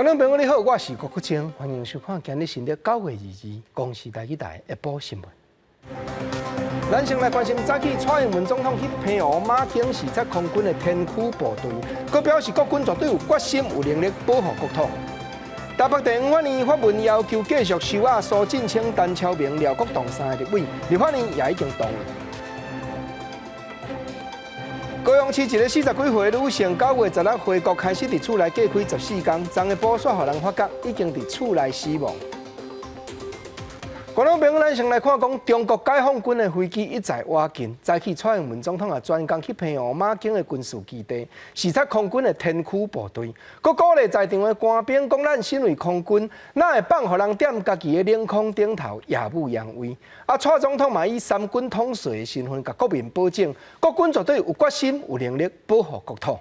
观众朋友你好，我是郭国清，欢迎收看今日新的9月2日公视台语台下晡新闻。咱先来关心早起蔡英文总统去澎湖马景视察空军的天驱部队，佮表示国军绝对有决心、有能力保护国土。台北地方法院发文要求继续收押苏进清、陈超明、廖国栋3个立委，立法院也已经同意。高雄市一个40几岁的女性，9月16日回国开始伫厝内隔开14天，昨个补煞，互人发觉已经伫厝内死亡。观众朋友，咱先来看讲，中国解放军的飞机一再挖近，早起蔡英文总统也专工去澎湖马景的军事基地视察空军的天驱部队，佮鼓励在场的官兵讲：咱身为空军，哪会放互人踮家己的领空顶头耀武扬威？啊，蔡总统嘛以三军统帅的身份，甲国民保证，国军绝对有决心、有能力保护国土。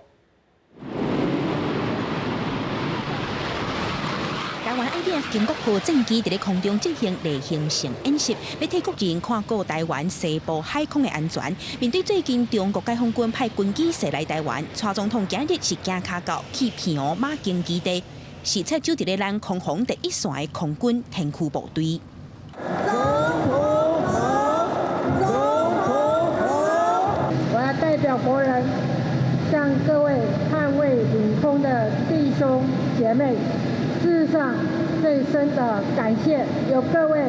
台湾 IDF 经国号战机伫咧空中进行例行性演习，要替国人看顾台湾西部海空的安全。面对最近中国解放军派军机驶来台湾，蔡总统今日是行脚到去澎湖马景基地，视察就伫咧咱空防第一线的空军天驱部队。我要代表国人，向各位捍卫领空的弟兄姐妹。致上最深的感谢，有各位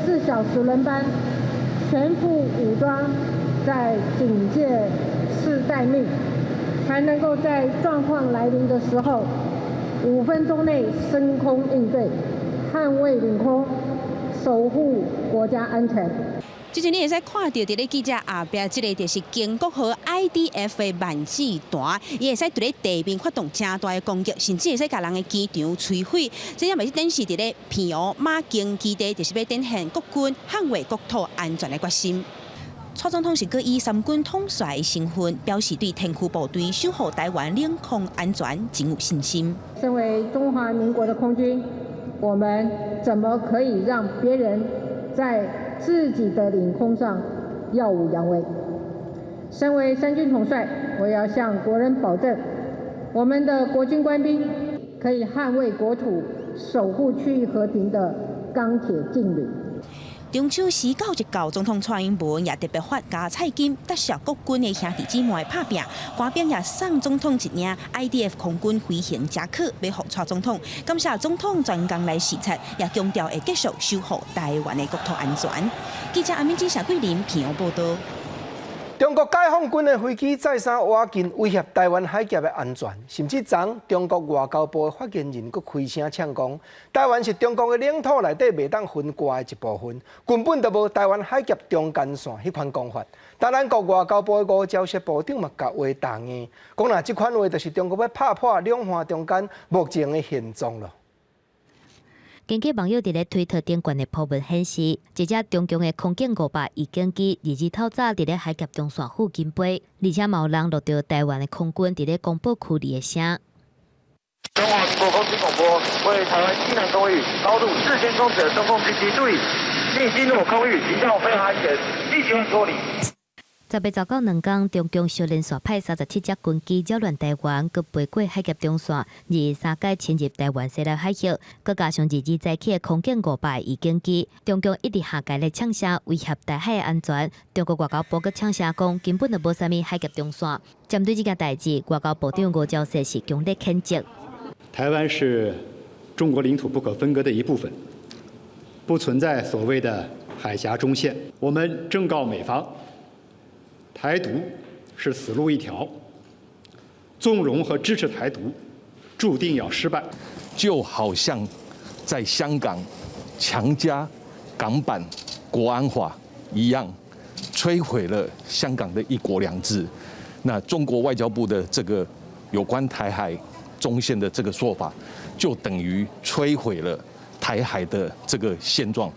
24小时轮班、全副武装，在警戒室待命，才能够在状况来临的时候，5分钟内升空应对，捍卫领空，守护国家安全。之前你会使看到，伫咧记者后壁，即个就是建国号 IDF 的万字弹，伊会使伫咧地面发动正大的攻击，甚至会使甲人的机场摧毁。这也咪是展示伫咧澎湖马景基地，就是要展现国军捍卫国土安全的决心。蔡总统是佮以三军统帅的身份，表示对天驱部队守护台湾领空安全真有信心。身为中华民国的空军，我们怎么可以让别人在自己的领空上耀武扬威？身为三军统帅，我要向国人保证，我们的国军官兵可以捍卫国土、守护区域和平的钢铁劲旅。中秋时9日到，总统蔡英文也特别发加菜金，答谢国军的兄弟姊妹拍拼，官兵也送总统一领 IDF 空军飞行夹克，要互蔡总统。感谢总统专工来视察，也强调会继续守护台湾的国土安全。记者安敏芝、谢桂林澎湖报道。中国解放军的飞机再三挖近，威胁台湾海峡的安全，甚至昨中国外交部的发言人佫开声呛讲，台湾是中国的领土内底袂当分割的一部分，根本就无台湾海峡中间线迄款讲法。但咱国外交部的吴钊燮部长嘛甲话答应，讲若即款话就是中国要拍破两岸中间目前的现状咯。根据网友伫咧推特顶悬的图文显示，一只中共的空警500预警机2日透早伫咧海峡中线附近飞，而且嘛有人录到台湾的空军伫咧公布驱离的声。中华民国空军广播为台湾西南空域高度4000公尺的中共军机注意，并进入空域，提高飞行安全，立即脱离。10月19、2天，中共小连续派37只军机扰乱台湾，佮飞过海峡中线，23届侵入台湾西南海峡，佮加上2日再起的空警500预警机，中共一直下界咧抢射，威胁台海的安全。中国外交部佮抢射讲，根本就无啥物海峡中线。针对这件代志，外交部长吴钊燮是强烈谴责。台湾是中国领土不可分割的一部分，不存在所谓的海峡中线。我们正告美方，台独是死路一条，纵容和支持台独，注定要失败。就好像在香港强加港版国安法一样，摧毁了香港的一国两制。那中国外交部的这个有关台海中线的这个说法，就等于摧毁了台海的这个现状。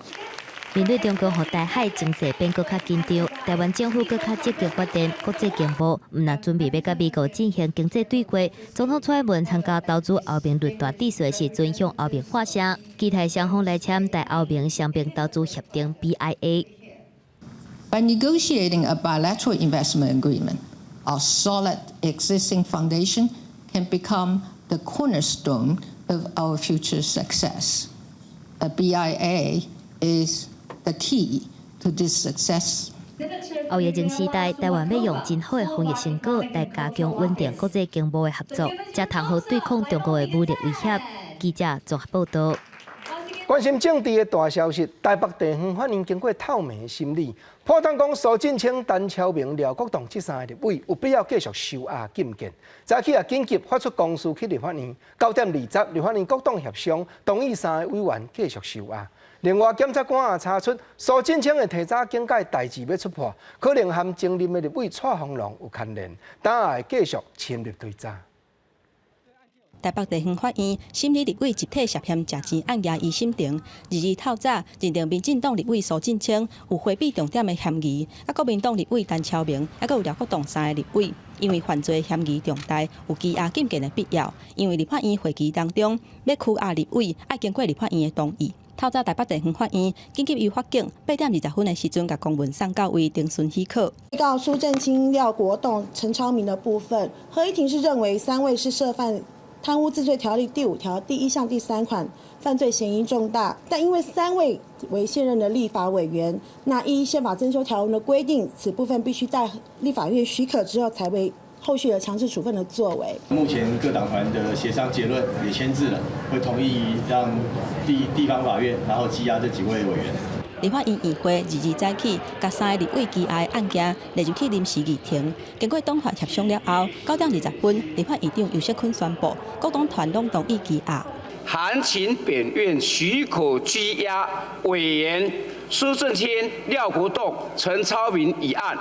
面对中国和台海情势变更较紧张，台湾政府更较积极发展国际经贸，唔但准备要甲美国进行经济对话。总统蔡英文参加投资欧盟论坛致辞时，准向欧盟发声，期待双方来签台欧盟双边投资协定 BIA。 By negotiating a bilateral investment agreement, our solid existing foundation can become the cornerstone of our future success. A BIA is the key to this success. 后疫情时代，台湾要用真好的防疫成果来加强稳定国际经贸的合作，才通好对抗中国的武力威胁。记者综合报道。关心政治的大消息，台北地方法院经过透明的审理，破案讲苏振清、陈超明、廖国栋这3个立委有必要继续收押禁见。早起也紧急发出公示去立法院，9:20，立法院各党协商同意3个委员继续收押。另外，检察官也查出苏振清的提早警戒代志要出破，可能和前任的立委蔡宏龙有牵连，当下会继续深入追查。台北地方法院审理立委集体涉嫌食钱案件，审庭日透早认定民进党立委苏振清有回避重点的嫌疑，国民党立委陈超明，有廖国栋3个立委，因为犯罪嫌疑重大，有羁押禁见的必要。因为立法院会期当中要拘押立委，要经过立法院的同意。透早台北地方法院紧急由法警8:20分的时阵，将公文送到为庭讯许可。被告苏振清、廖国栋、陈超明的部分，合议庭是认为3位是涉犯贪污治罪条例第5条第1项第3款，犯罪嫌疑重大。但因为3位为现任的立法委员，那依宪法增修条文的规定，此部分必须在立法院许可之后才为后续的强制处分的作为。目前各党团的协商结论也签字了，会同意让地方法院然后羁押这几位委员。立法院议会日早起，将3个立委羁押的案件列入去临时议庭。经过党团协商了后，9:20分，立法院长游锡堃宣布，各党团拢同意羁押。函请本院许可拘押委员苏振清、廖国栋、陈超明一案。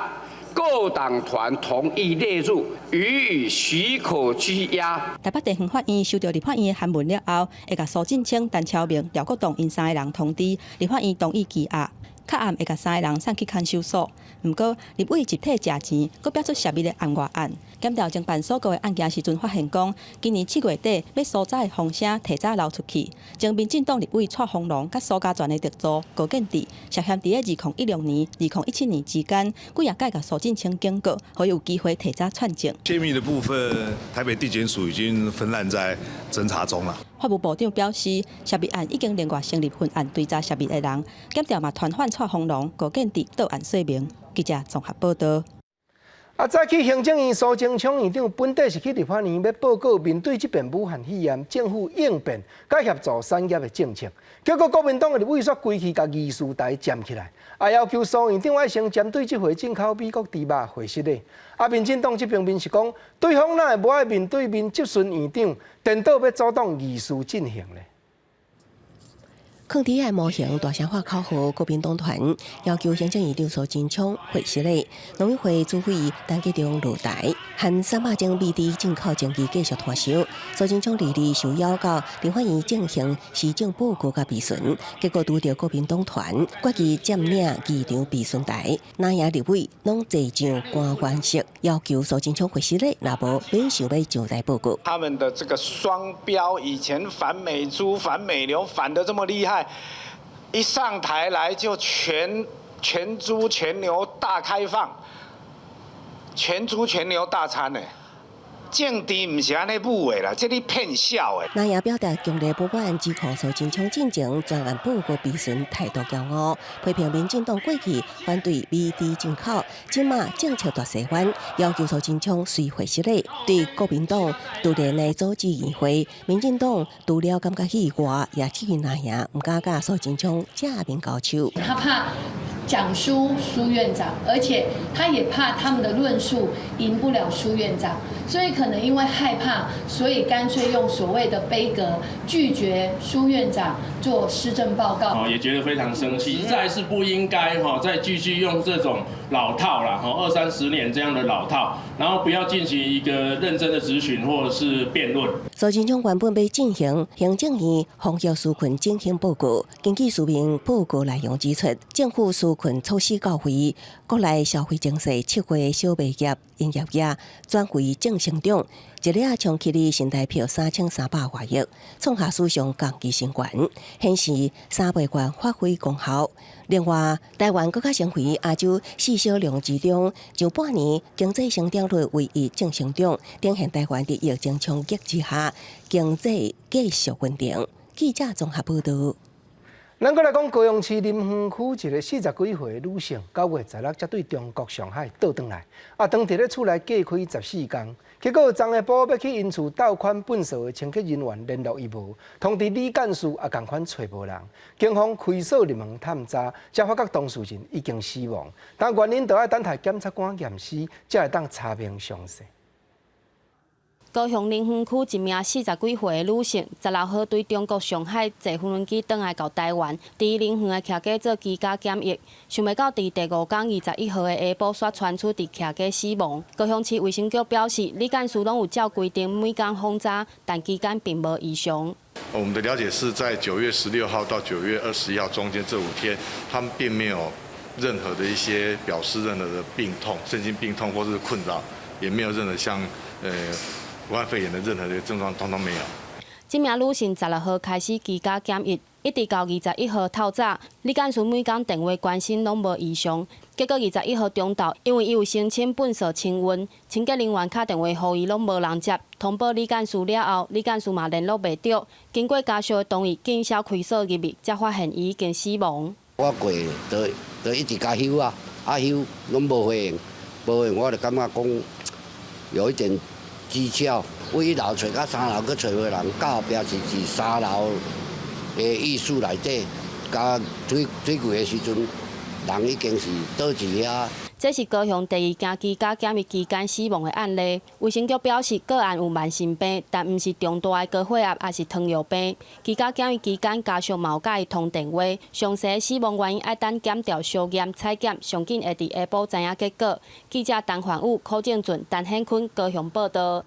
各党团同意列入，予以许可拘押。台北地方法院收到立法院的函文了后，会将苏振清、陈超明、廖国栋因3个人通知立法院同意羁押。较暗会将3个人送去看守所。不过，立委集体食钱，佫标出涉密的案外案。检调侦办所有的案件时阵，发现讲，今年7月底要所在的风声提早流出去，将民进党立委蔡宏龙甲苏家全的特助高建志涉嫌伫2016年、2017年之间，几啊届甲苏振清警告，可有机会提早串证。泄密的部分，台北地检署已经分案在侦查中了。法务部长表示，涉密案已经连续成立分案追查涉密的人，检调嘛传唤蔡宏龙、高建志到案说明。记者综合报道。早起行政院苏贞昌院长本地是去立法院要报告面对这边武汉肺炎，政府应变甲协助产业的政策，结果国民党的立委说规气甲议事台占起来，也要求苏院长要先针对这回进口美国猪肉回实的。民进党这边是讲，对方哪会无爱面对面质询院长，颠倒要阻挡议事进行呢？抗体案模型大声化考核，国民党团要求行政院长苏贞昌回实例，农委会主委陈吉仲落台，和300种美猪进口争议继续拖烧。苏贞昌日受邀到立法院进行施政报告甲备询，结果拄到国民党团决议占领议场备询台，哪样立委拢坐上官员席，要求苏贞昌回实例，若无免想要上台报告。他们的这个双标，以前反美猪、反美牛反得这么厉害。一上台来就全猪全牛大开放，全猪全牛大餐呢？政治唔是安尼舞的啦，这里骗笑的。那也表达强烈不满，指控苏贞昌进前专案报告备询态度骄傲，批评民进党过去反对美猪进口，今嘛政策大西翻，要求苏贞昌随回实例。对国民党独联的组织议会，民进党除了感觉意外，也至于那样唔敢甲苏贞昌正面交手。他怕讲输苏院长，而且他也怕他们的论述赢不了苏院长，所以可能因为害怕，所以干脆用所谓的杯葛拒绝苏院长做施政报告。也觉得非常生气，实在是不应该再继续用这种老套啦，20-30年这样的老套，然后不要进行一个认真的质询或者是辩论。苏贞昌原本要进行行政院防疫纾困进行报告，根据书面报告内容指出，政府纾困措施到位，国内消费经济7月小卖业营业额转为正成长，一日长期的新台币3300多亿，创下史上降低新高，显示3倍券发挥功效。另外，台湾更加成为亚洲4小量之中，上半年经济成长率唯一正成长，展现台湾在疫情冲击之下，经济继续稳定。记者综合报道。咱搁来讲高雄市林园区一个40几岁的女性，9月16才对中国上海倒转来，当伫咧厝内隔开14天，结果昨下晡要去因厝倒款本所的清洁人员联络伊无，通知李干事也共款找无人，警方开锁入门探查，才发觉当事人已经死亡，但原因就要等待检察官验尸，才会当查明详细。高雄林园区一名40几岁的女性，16号对中国上海坐飞轮机转来到台湾，伫林园的徛家做居家检疫，想袂到伫第5天21号的下晡却传出伫徛家死亡。高雄市卫生局表示，李干事拢有照规定每天轰炸，但期间并无异常。我们的了解是在9月16号到9月21号中间这5天，他们并没有任何的一些表示任何的病痛、身心病痛或是困扰，也没有任何像武汉肺炎的任何的症状，通通没有。这名女性16号开始居家检疫，一直到21号透早，李干事每天电话关心拢无异常。结果21号中昼，因为伊有申请本所清温，清洁人员敲电话予伊拢无人接，通报李干事了后，李干事嘛联络袂到。经过家属的同意，紧销开锁入去，才发现伊已经死亡。我过就一直加休啊，休拢无回应，我就感觉讲有一点蹊跷。我1楼找到3楼，去找个人，到后壁是3楼的艺术内底，加水柜的时阵，人已经是倒去遐。这是高雄第2件居家检疫期间死亡的案例。卫生局表示，个案有慢性病，但毋是重大的高血压，也是糖尿病。居家检疫期间，家属嘛有甲伊通电话，详细死亡原因要等检调小验采检，上紧会伫下晡知影结果。记者陈焕武、柯建俊、陈显坤高雄报道。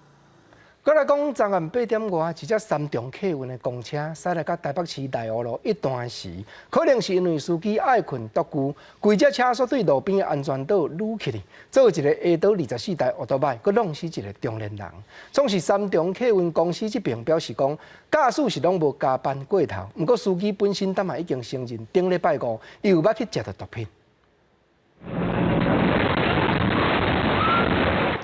再来讲，昨暗8点外，一只3重客运的公车驶来到台北市大湖路一段时，可能是因为司机爱困独居，规只车速对路边的安全岛撸起来，做一个下倒24台奥多摆，佮弄死一个中年人。总是3重客运公司这边表示讲，驾驶是拢无加班过头，不过司机本身嘛已经承认，顶礼拜5伊有捌去食到毒品。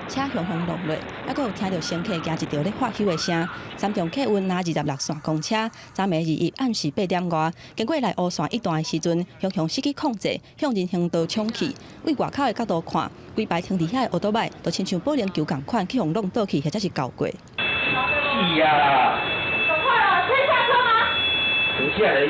车雄雄落落，还佫有听到乘客行一条咧发休的声。3重客运拿26线公车，昨暝2日暗时8点外，经过内湖线一段的时阵，雄雄失去控制，向人行道冲去。为外口的角度看，规排停伫遐的奥多摆，就亲像保龄球共款，去互弄倒去，或者是搞过。是呀。赶快啊！可以下车吗？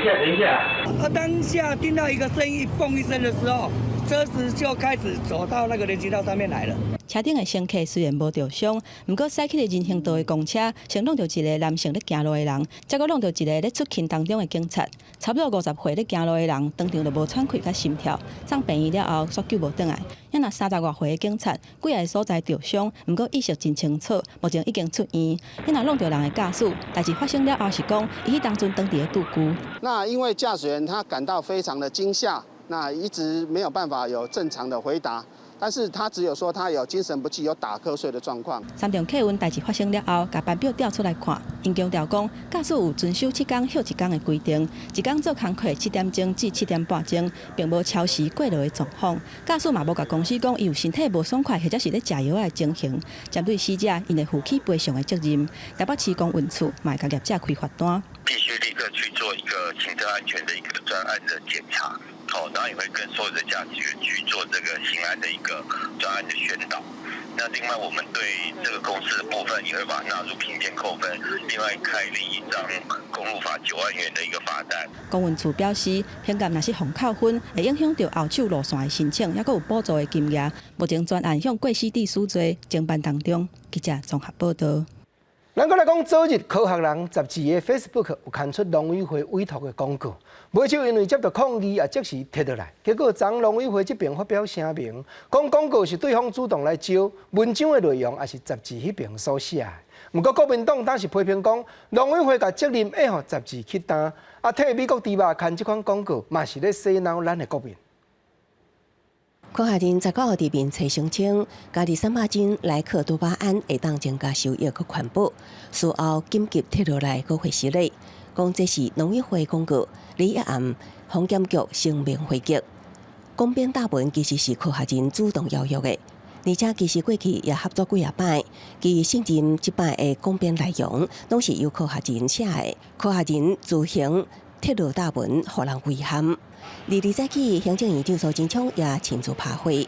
等一下。当下听到一个声音，嘣一声的时候，车子就开始走到那个人行道上面来了。车顶的乘客虽然无受伤，不过驶去的人行道的公车，先弄到一个男性咧行路的人，再佫弄到一个咧出勤当中的警察。差不多50岁咧行路的人，当场就无喘气甲心跳，送病院了后，煞救无转来。因若30多岁的警察，几个所在受伤，不过意识真清楚，目前已经出院。因若弄到人的驾驶，代志发生了后是讲，伊当阵当地的独居。那因为驾驶员他感到非常的惊吓，那一直没有办法有正常的回答。但是他只有说他有精神不济、有打瞌睡的状况。3重客运代志发生了后，甲班表调出来看，因强调讲，驾驶有遵守7天休1天的规定，一天做工课7点钟至7点半钟，并无超时过劳的状况。驾驶嘛无甲公司讲伊有身体无爽快或者是咧食药的情形。针对死者，因会负起赔偿的责任。台北市公运处嘛会甲业者开罚单。必须立刻去做一个行车安全的一个专案的检查。然后也会跟所有的驾驶员去做这个行安的一个专案的宣导。那另外，我们对这个公司的部分也会把它纳入评鉴扣分，另外开立一张公路法9万元的一个罚单。公运处表示，评鉴若是红扣分，会影响到后手路线的申请，也佫有补助的金额。目前专案向过失地诉罪，侦办当中。记者综合报道。咱搁来讲，昨日科学人杂志的 Facebook 有刊出农委会委托的广告，买手因为接到抗议，也即时摕倒来。结果，昨农委会这边发表声明，讲广告是对方主动来招，文章的内容也是杂志迄边所写的。不过，国民党当时批评讲，农委会甲责任要互杂志去担，替美国猪肉看这款广告，嘛是咧洗脑咱的国民。科学人19号伫面册声称，家己300斤莱克多巴胺会当增加收益佮环保，事后紧急摕落来佮回收咧，讲这是农委会公告，李一暗防检局声明回击。公编大文其实是科学人主动邀约的，而且其实过去也合作几啊摆，其信任即摆的公编内容，拢是由科学人写的，科学人自行贴落大文，互人遗憾。22早起，行政院长苏贞昌也亲自拍会。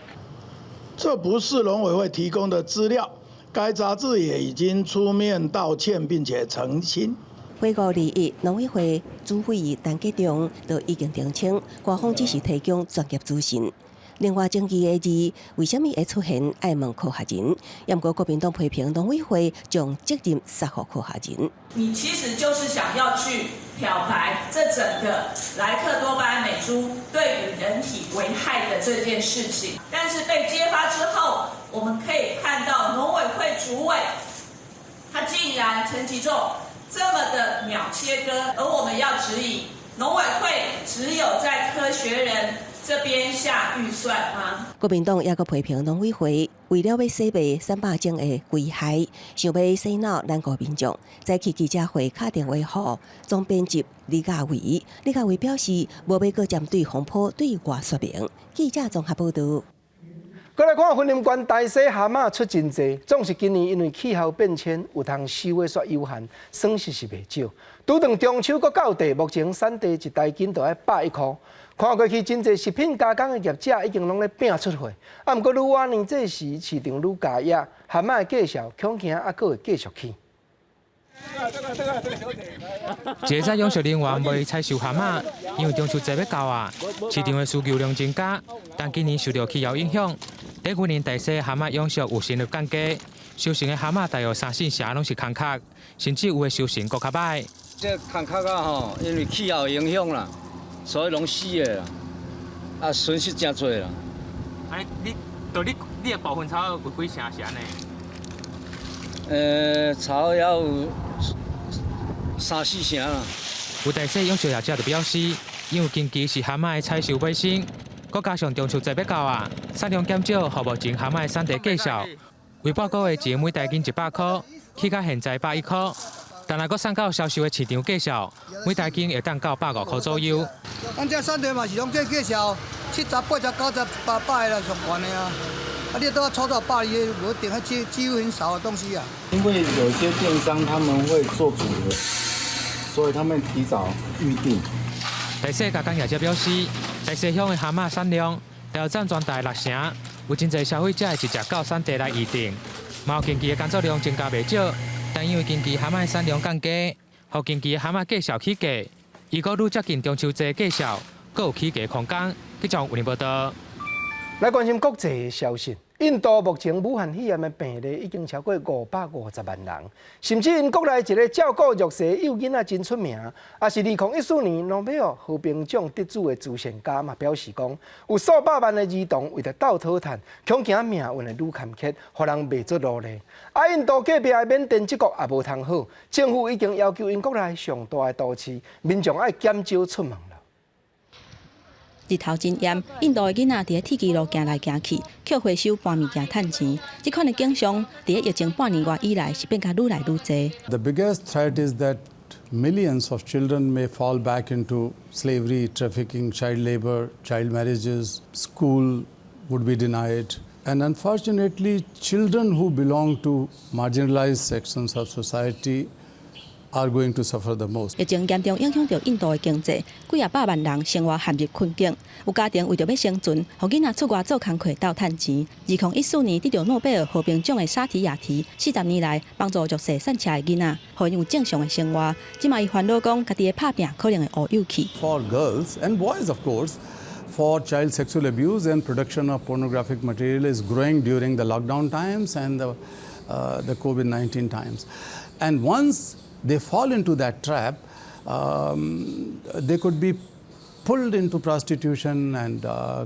这不是农委会提供的资料，该杂志也已经出面道歉，并且澄清。会5日，农委会主会议陈吉仲就已经澄清，官方只是提供专业资讯。另外，争议的字为什么会出现？爱问科学人，也不过国民党批评农委会将责任撒给科学人。你其实就是想要去漂白这整个莱克多巴胺美猪对于人体危害的这件事情，但是被揭发之后，我们可以看到农委会主委他竟然陈吉仲这么的秒切割，而我们要质疑农委会只有在科学人这边下预算吗？国民党也阁批评农委会为了要洗白300种的危害，想要洗脑咱国民众，在去记者会打电话给总编辑李家维。李家维表示，无要阁针对风波对外说明。记者综合报道。过来看，云林县大溪蛤蟆出真济，总是今年因为气候变迁，有通收的煞有限，损失是袂少。拄等中秋搁到地，目前产地一台斤就要100块。看过去，真济食品加工的业者已经拢咧拼出货，啊，毋过愈晚年这时市场愈加热，蛤蟆的价销恐惊还佫会继续起。这在养殖人员卖采收蛤蟆，因为中秋节要到啊，市场的需求量增加，但今年受到气候影响，在今年大溪蛤蟆养殖有成立降价，收成的蛤蟆大约3-4成拢是空壳，甚至有的收成佫较歹。这空壳啊吼，因为气候影响啦，所以拢死的啦，啊损失真多啦。哎，你的部分草有几成是安尼？草也有3-4成啦。有大溪养殖业者就表示，因为近期是蛤蟆的采收尾声，佮加上中秋节要到啊，产量减少，互目前蛤蟆的产地计销，为报告的前每台斤100块，起到现在110块，但若佮送到销售的市场计销，每台斤会当到150块左右。咱这产地嘛是拢这计销，70、80、90、100啦，上悬的啊。啊，你都要抽到120的，我点还几乎很少的东西啊。因为有些电商他们会做组合，所以他们提早预定。大溪加工业者表示，大溪乡的蛤蟆产量大约占全台6成，有真侪消费者会直接到产地来预定。嘛有近期的工作量增加袂少，但因为近期蛤蟆的产量降低，互近期的蛤蟆价销起价，如果愈接近中秋节价销，佫有起价空间。记者为您报道。来关心国际的消息，印度目前武汉肺炎的病例已经超过550万人，甚至因国内一个照顾弱势幼囡仔真出名，也是2014年诺贝尔和平奖得主的朱贤家嘛表示讲，有数百万的儿童为了斗讨赚，恐惊命运的愈坎坷，互人袂足路咧。啊，印度隔壁的缅甸这国也无通好，政府已经要求因国内上大的都市民众爱减少出门。日头真炎，印度的囡仔伫咧铁轨路行来行去，捡回收搬物件趁钱。这款的景象，伫咧疫情半年外以来是变甲愈来愈侪。The biggest threat is that millions of children may fall back into slavery, trafficking, child labor, child marriages. School would be denied. And unfortunately, children who belong to marginalized sections of society are going to suffer the most. 疫情严重影响到印度的经济，几啊百万人生活陷入困境。有家庭为着要生存，互囡仔出外做工课斗趁钱。2014年得到诺贝尔和平奖的沙提亚提，40年来帮助弱势散车的囡仔，互因有正常的生活。即卖伊烦恼讲，家己的拍拼可能会学幼去。For girls and boys, of course, for child sexual abuse and production of pornographic material is growing during the lockdown times and the COVID-19 times. And once they fall into that trap, they could be pulled into prostitution and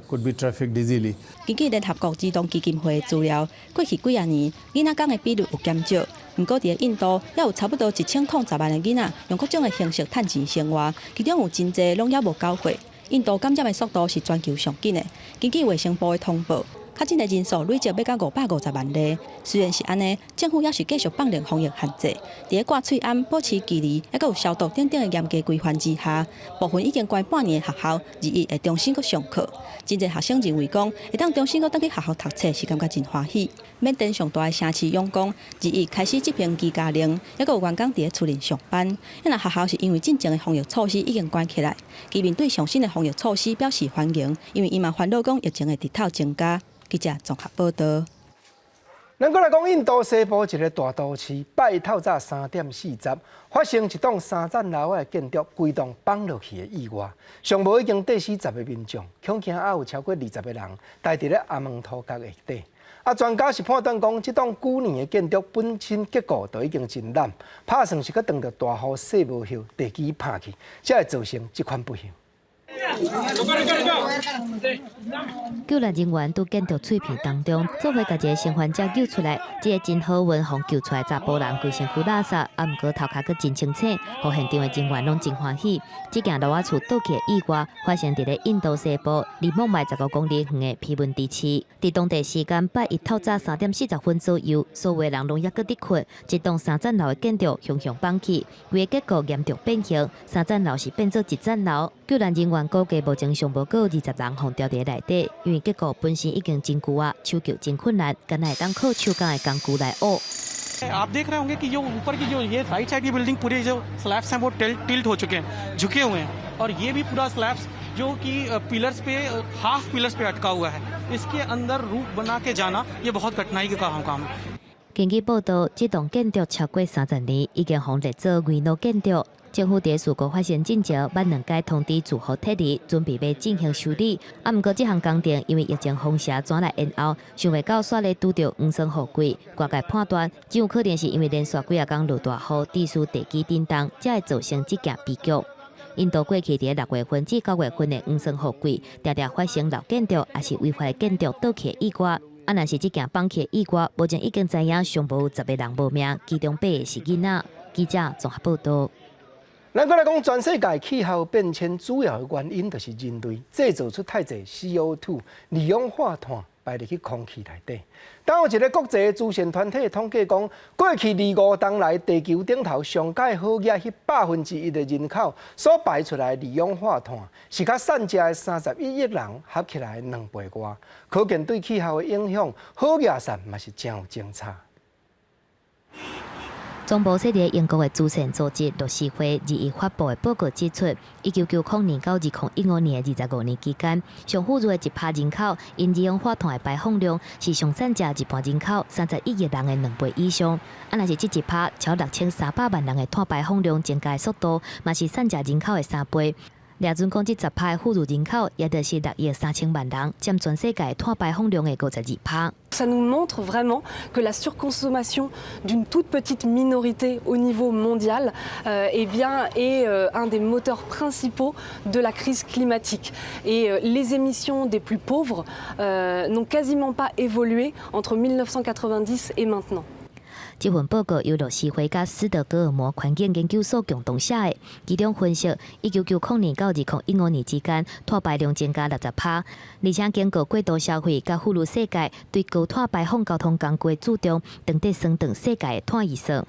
could be trafficked easily. 根据联合国儿童基金会的资料，过去几啊年，囡仔工的比率有减少。不过，伫印度也有差不多1010万的囡仔用各种的形式趁钱生活，其中有真侪拢也无交会。印度感染的速度是全球上紧的。根据卫生部的通报，确诊的人数累积要到550万例。虽然是安尼，政府也是继续放任防疫限制，伫咧挂喙安、保持距离，还有消毒等等的严格规范之下，部分已经关半年的学校日会重新上课。真侪学生认为讲，会当重新倒去学校读册是感觉真欢喜。缅甸上大的城市仰光日开始执行居家令，还有员工伫咧厝内上班。因为学校是因为进前的防疫措施已经关起来，居民对上新的防疫措施表示欢迎，因为伊嘛烦恼讲疫情的日头增加。记者综合报道。咱过来讲，印度西部一个大都市，拜透早3:40发生一栋3层楼的建筑规栋崩落去的意外，上无已经第40个民众，恐惊还有超过20个人待伫咧阿蒙土角下底。专家是判断讲，这栋旧年的建筑本身结构就已经真烂，拍算是佮当着大雨洗无后，地基拍去，才会造成这款不幸。救援人员伫建筑碎片当中，做伙把一个生还者救出来。这个真好运，互救出来查甫人规身躯垃圾，啊，毋过头壳阁真清醒，互现场的人员拢真欢喜。这件楼仔厝倒起的意外发生伫咧印度西部离孟买15公里远的皮文地区。伫当地时间8日透早3:40左右，所有人拢抑阁伫困。一栋3层楼的建筑向崩起，规个结构严重变形，3层楼是变做1层楼。救援人员估计目前尚无够20人互调伫内底，因为结构本身已经真旧啊，抢救真困难，敢若会当靠手工的工具来挖。आप देख रहे होंगे कि जो ऊपर की जो ये राइट साइड की बिल्डिंग पूरे जो स्लैब्स हैं वो टिल्ट हो चुके हैं, झुके हुए हैं और ये भी पूरा स्लैब्स जो कि पिलर्स पे हाफ पिलर्स पे अटका हुआ है, इसके अंदर रूफ बना के जाना ये बहुत कठिनाई का काम है। 根据报道，这栋建筑超过30年，已经列做危老建筑。政府在事故发生之前，捌2届通知住户撤离，准备要进行修理。啊，毋过这项工程因为疫情风险转来延后，想袂到煞咧拄着黄霜雨季。外界判断，只有可能是因为连续几啊天落大雨，致使地基震动，才会造成这件悲剧。印度过去伫6月份至9月份的黄霜雨季，常常发生老建筑也是违法的建筑倒起的意外。啊，若是这件崩起的意外，目前已经知影上无10个人无命，其中8个是囡仔。记者综合报道。咱过来讲，全世界气候变迁主要的原因就是人类制造出太侪 CO2 二氧化碳排入去空气内底。但有一个国际的慈善团体统计讲，过去25年来，地球顶头上界好野迄1/1的人口所排出来的二氧化碳，是甲善食的31亿人合起来2倍外。可见对气候的影响，好野善嘛是真有侦查。总部设伫英国的慈善组织乐施会2日发布的报告指出，1990年到2015年的25年期间，上富裕的1%人口因二氧化碳的排放量是上善食一半人口31亿人的2倍以上。啊，若是这1%超6300万人的碳排放量增加的速度，嘛是善食人口的3倍。掠准讲，这10%的富裕人口，也就是6亿3000万人，占全世界碳排放量的52%。Ça nous montre vraiment que la surconsommation d'une toute petite minorité au niveau mondial eh bien, est un des moteurs principaux de la crise climatique. Et les émissions des plus pauvres n'ont quasiment pas évolué entre 1990 et maintenant. 这份报告由乐施会甲斯德哥尔摩环境研究所共同写的，其中分析1990年到2015年之间，碳排量增加60%，而且经过过度消费甲富裕世界对高碳排放交通工具的注重，当地升等世界的碳预算。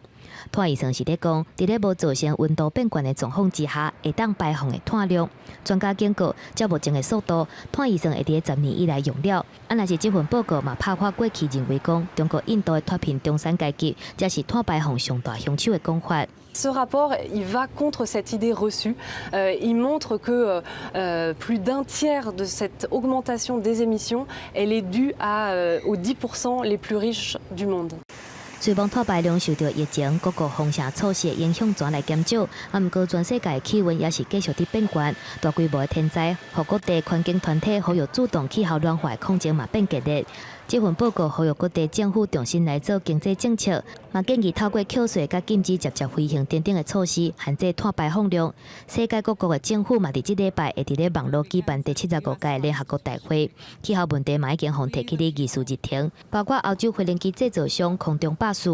碳预算是咧讲，伫咧无造成温度变悬的状况之下，会当排放的碳量。专家警告，照目前的速度，碳预算会伫10年以来用了。啊，若是这份报告嘛拍破过去认为讲，中国、印度的脱贫中产阶级才是碳排放上大凶手的讲法。Ce rapport, il va contre cette idée reçue. Il montre que plus d'un tiers de cette augmentation des émissions, elle est due aux 10% les plus riches du monde. 虽然碳排量受到疫情、各个风险措施的影响转来减少，啊，毋过全世界的气温也是继续伫变悬，大规模的天灾，互各地环境团体呼吁主动气候暖化的抗争嘛变激烈。这份报告呼吁各地政府重新来做经济政策，嘛建议透过扣税甲禁止直接飞行等等的措施，限制碳排放量。世界各国的政府嘛伫即礼拜会伫咧网络举办第75届联合国大会，气候问题嘛已经互提起咧议事日程，包括欧洲飞行机制造商空中巴士。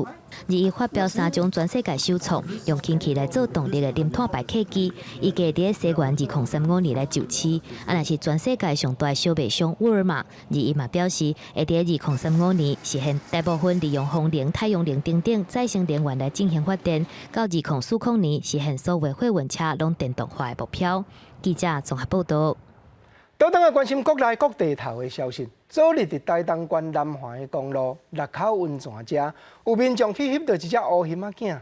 伊发表3种全世界首创用氢气来做动力的零碳排气机，预计伫西元2035年来就市。若是全世界上大的小卖商沃尔玛，伊嘛表示会伫2035年实现大部分利用风能、太阳能等再生能源来进行发电，到2040年实现所有货运车拢电动化的目标。记者综合报道。倒当个关心国内各地头的消息。昨日伫台东县南环的公路入口温泉遮，有民众去翕到一只乌熊仔囝，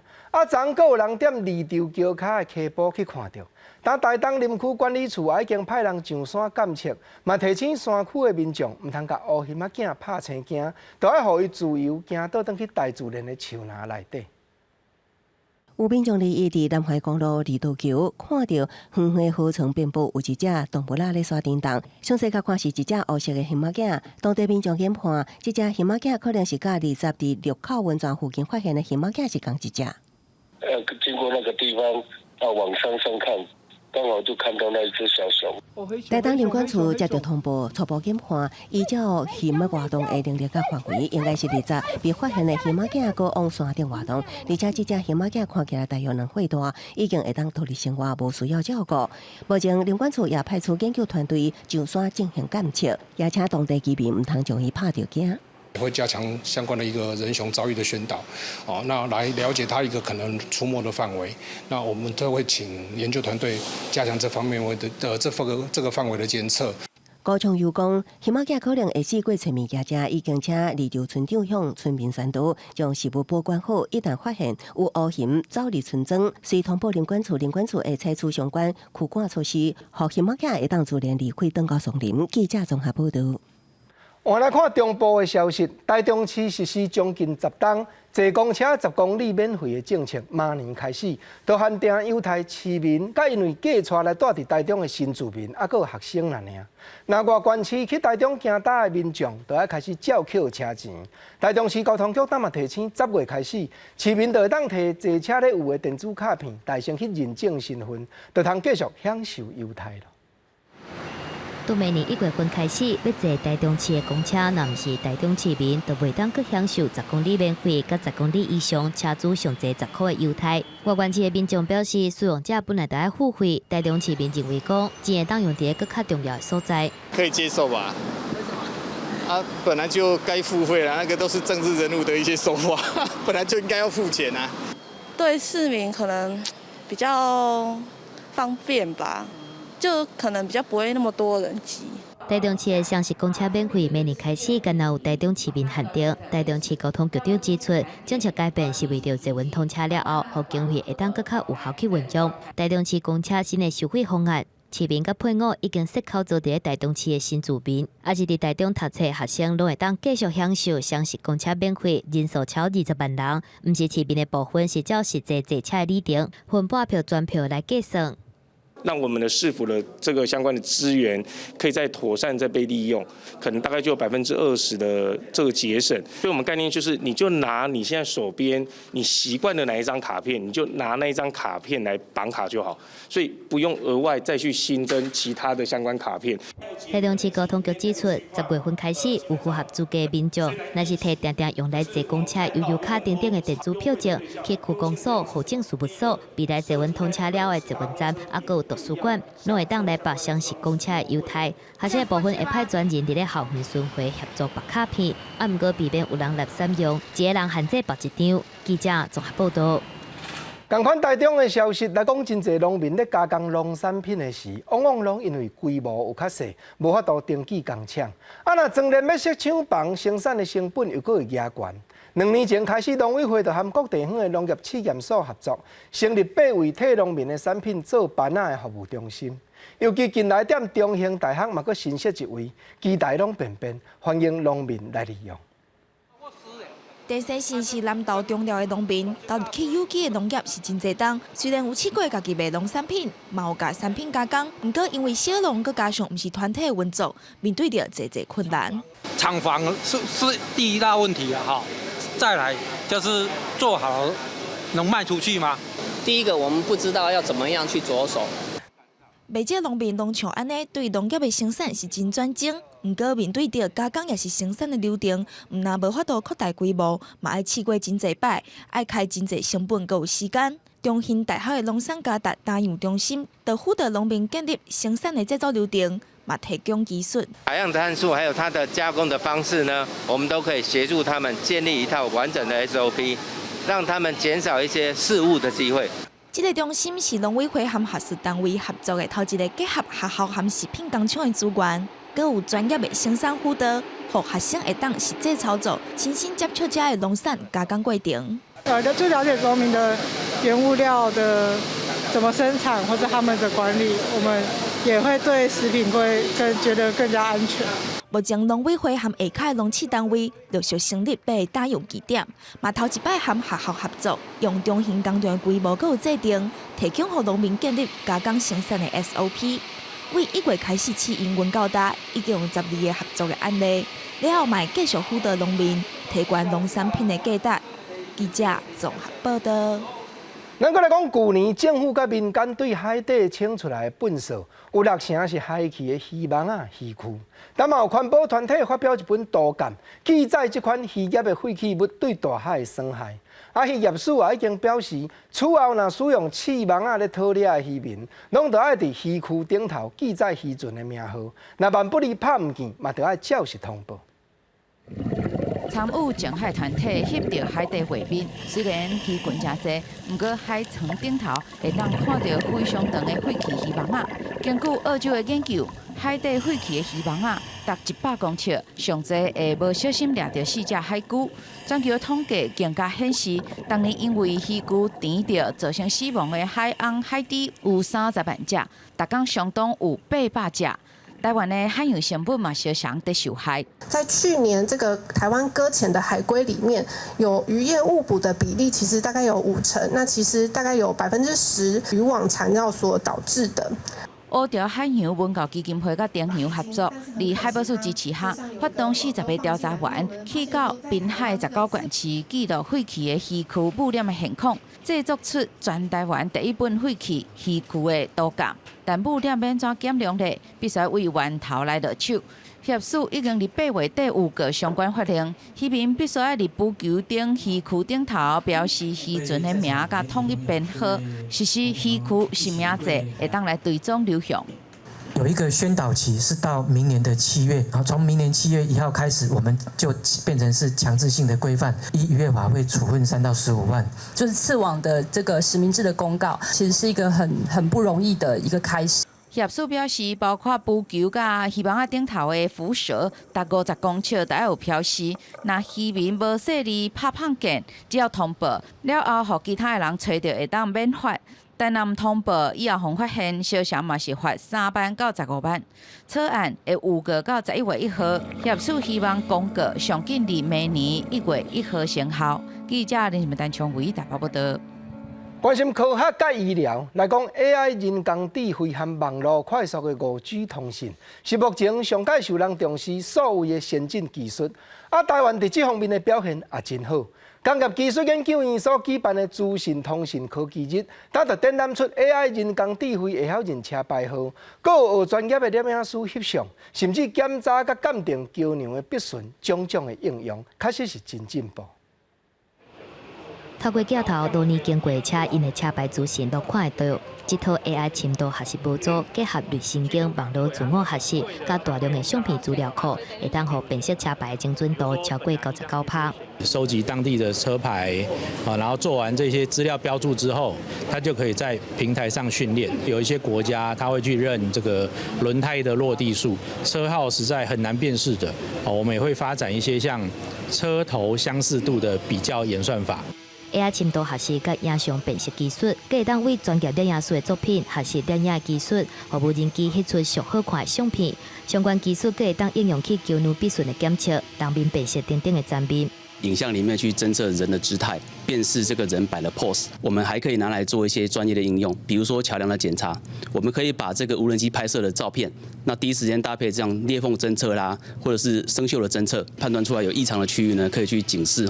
昨阁有人踮二条桥骹的溪坡去看到。但台东林区管理处也已经派人上山监测，嘛提醒山区的民众唔通甲乌熊仔囝拍生惊，就要互伊自由行倒转去大自然的树林内底。有民众伫南环公路二道桥看到远远河床遍布有一只动物仔咧耍叮当，详细甲看是一只乌色的熊仔囝。当地民众研判，这只熊仔囝可能是甲20伫六口温泉附近发现的熊仔囝是同一只。经过那个地方往山上看，刚好就看到那一只小熊。台东林管处接到通报，初步检判，依照熊的活动的能力甲范围，应该是20被发现的熊仔囝搁往山顶活动，而且这只熊仔囝看起来大约2岁大，已经会当独立生活，无需要照顾。目前林管处也派出研究团队上山进行监测，也请当地居民唔通将伊拍着惊。会加强相关的一个人熊遭遇的宣导，那来了解它一个可能出没的范围。那我们都会请研究团队加强这方面的这个范围的监测。高雄又讲，熊仔囝可能会四过找物件食，已经请二条村长向村民宣导，将食物保管好。一旦发现有乌熊走入村庄，随通报林管处会采取相关驱赶措施，让熊仔囝会当自然离开，转到松林。记者综合报道。换来看中部的消息，台中市实施将近10档坐公车10公里免费的政策，明年开始，就限定犹太市民，甲因为嫁娶来住伫台中的新住民，还佫有学生啦尔。那外县市去台中行搭的民众，就要开始照扣车钱。台中市交通局当嘛提醒，10月开始，市民就会当摕坐车咧有的电子卡片，大声去认证身份，就通继续享受优待了。从明年1月份开始，要坐台中市的公车，若毋是台中市民，就袂当去享受10公里免费，甲10公里以上车主上坐10块的优待。外县市的民众表示，使用者本来就要付费，台中市民认为讲，钱会当用伫更较重要的所在。可以接受吧？本来就该付费了，那个都是政治人物的一些手法，本来就应该要付钱啊。对市民可能比较方便吧。就可能比较不会那么多人挤。台中市的厢式公车免费，明年开始，敢若有台中市民限定。台中市交通局长指出，政策改变是为了坐稳通车了后，互经费会当更较有效去运用。台中市公车新的收费方案，市民甲配偶已经设考做伫台中市的新住民，也是伫台中读册学生，拢会当继续享受厢式公车免费，人数超20万人。毋是市民的部分是照实际坐车的里程、分半票、全票来计算。让我们的市府的这个相关的资源可以再妥善再被利用，可能大概就有20%的这个节省。所以我们概念就是，你就拿你现在手边你习惯的哪一张卡片，你就拿那一张卡片来绑卡就好，所以不用额外再去新增其他的相关卡片。台中市交通局指出，10月份开始有符合资格的民众，若是摕定定用来坐公车、悠游卡等等的电子票证去区公所、户政事务所、未来坐稳通车了的坐稳站，还有图书馆，拢会当来拔厢式公车的优待。学生部分会派专人伫咧校园巡回协助拔卡片，毋过避免有人滥使用，一个人限制拔一张。记者综合报道。同款台中的消息来讲，真侪农民咧加工农产品的时，往往拢因为规模有较细，无法度登记工厂。若全年要设厂房，生产的成本又搁会加悬。2年前开始，农委会就和各地方的农业试验所合作，成立8位替农民的产品做班仔的服务中心。尤其近来踮中兴大学嘛，搁新设一位，期待拢便便，欢迎农民来利用。第三线是南投中寮的农民，投入去有机的农业是真侪档。虽然有试过家己卖农产品，嘛有甲产品加工，不过因为小农佮加上不是团体的运作，面对着侪困难。厂房是第一大问题啊，哈。再来就是做好能卖出去吗？第一个，我们不知道要怎么样去着手。每只农民拢像安尼，对农业的生产是真专精。毋过面对着加工也是生产的流程，毋但无法度扩大规模，嘛爱试过真侪摆，爱开真侪成本，佮有时间。中兴大学的农产加达大养中心，就辅导农民建立生产的制作流程，嘛提供技术。海洋的参数还有它的加工的方式呢，我们都可以协助他们建立一套完整的 SOP， 让他们减少一些失误的机会。这个中心是农委会和学术单位合作的头一个结合学校和食品工厂的资源，佮有专业的生产辅导，让学生会当实际操作，亲身接触这的农产加工过程。就了解农民的原物料的怎么生产，或者他们的管理，我们也会对食品会觉得更加安全。目前农委会和下卡农企单位陆续成立8个大用据点，嘛头一摆和学校合作，用中型工厂的规模佮有制定，提供予农民建立加工生产的 SOP。为1月开始试营运到达，已经有12个合作的案例，了后嘛继续辅导农民提高农产品的价值。记者综合报道。咱过来讲，去年政府甲民间对海底清出来的粪扫，有6成是海区的鱼网啊、鱼区。但嘛有环保团体发表一本图鉴，记载这款渔业的废弃物对大海的伤害。渔业署也已经表示，此后若使用刺网啊咧讨猎的渔民，拢得爱伫渔区顶头记载渔船的名号。若万不利拍唔见，嘛得爱照实通报。参与净海团体翕到海底画面，虽然鱼群真多，不过海床顶头会当看到非常长的废弃鱼网仔。根据澳洲的研究，海底废弃的鱼网仔达100公尺，上侪会无小心掠到4只海龟。全球统计更加显示，当年因为鱼龟甜到造成死亡的海翁、海猪有30万只，每工相当有800只。台湾的海洋成本嘛，小常在受害。在去年这个台湾搁浅的海龟里面，有渔业误捕的比例，其实大概有50%，那其实大概有10%渔网缠绕所导致的。澳洲海洋文教基金会甲中洋合作，伫海保署支持下，发动40个调查员去到滨海19县市记录废弃的渔区污染的现况，制作出全台湾第一本废弃渔区的图鉴。但污染免怎减量咧，必须为源头来落手。业署已经伫8月底有个相关法令，渔民必须要伫捕球顶渔区顶头标示渔船的名甲统一编号，实施渔区实名制，会当来追踪流向。有一个宣导期是到明年的7月，然后从明年7月1号开始，我们就变成是强制性的规范，依渔业法会处分3到15万。就是刺网的这个实名制的公告，其实是一个很不容易的一个开始。业署表示，包括捕球甲渔网仔顶头的浮蛇，达50公尺，都要有标示。若渔民无细字拍胖见，只要通报了后，互其他的人找到，会当免罚。但若唔通报，以后互发现，小常嘛是罚3万到15万。草案会预告到11月1号，业署希望公告上紧伫明年1月1号生效。记者林丹昌为台北报道。关心科学甲医疗来讲 ，AI 人工智慧和网络快速的5G 通信，是目前上界受人重视所有的先进技术。台湾在这方面的表现也真好。工业技术研究院所举办的资讯通信科技日，它就展览出 AI 人工智慧会晓认车牌号，阁有学专业的摄影师翕相，甚至检查甲鉴定桥梁的笔顺，种种的应用，确实是真进步。透过镜头多年经过车因的车牌资讯都看得到。这套 AI 深度学习模组结合类神经网络自我学习，甲大量的相片资料库，会当互辨识车牌的精准度超过99%。收集当地的车牌，然后做完这些资料标注之后，它就可以在平台上训练。有一些国家它会去认这个轮胎的落地数，车号实在很难辨识的。我们也会发展一些像车头相似度的比较演算法。AI 深度学习甲影像辨识技术，可以当为专业摄影师的作品学习摄影技术，和无人机翕出上好看的相片。相关技术可以当应用去桥梁笔顺的检测、当面辨识等等的层面。影像里面去侦测人的姿态，辨识这个人摆的 pose。我们还可以拿来做一些专业的应用，比如说桥梁的检查。我们可以把这个无人机拍摄的照片，那第一时间搭配这样裂缝侦测啦，或者是生锈的侦测，判断出来有异常的区域呢，可以去警示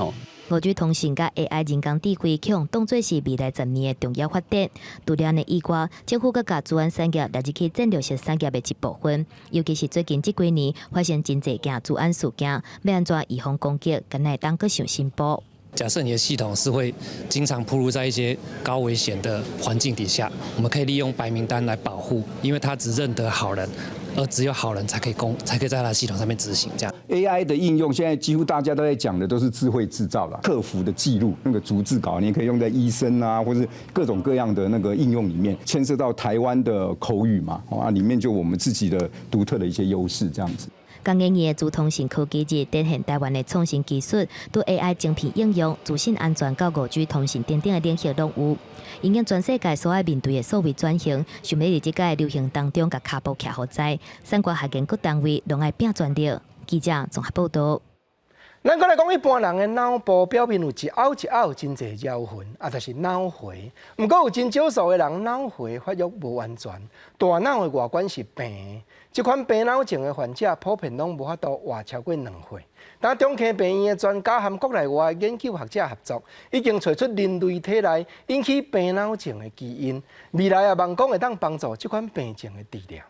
5G 通信甲 AI 人工智慧可当作是未来10年的重要发展。除了呢以外，政府甲资源产业列入去战略性产业的一部分，尤其是最近这几年发生真侪件资安事件，要安怎预防攻击，敢乃当搁上新步。假设你的系统是会经常暴露在一些高危险的环境底下，我们可以利用白名单来保护，因为它只认得好人，而只有好人才可以在它的系统上面执行。这样 AI 的应用，现在几乎大家都在讲的都是智慧制造啦，客服的记录那个逐字稿，你也可以用在医生啊，或是各种各样的那个应用里面，牵涉到台湾的口语嘛，里面就我们自己的独特的一些优势这样子。刚研议的资通信科技日展现台湾的创新技术，对 AI 晶片应用、资讯安全到5G 通信等等的领域拢有。因应全世界所爱面对的数位转型，想要伫即个流行当中，甲脚步徛好在，相关学研各单位拢爱拼全力。记者综合报道。咱过来讲，一般人的脑部表面有一凹一凹真侪妖痕，就是脑回。不过有真少数的人脑回发育无完全，大脑的外观是平的。这款病脑症的患者普遍拢无法度活超过2岁。但中科病院的专家和国内外的研究学者合作，已经找出人类体内引起病脑症的基因，未来也望讲会当帮助这款病症的治疗。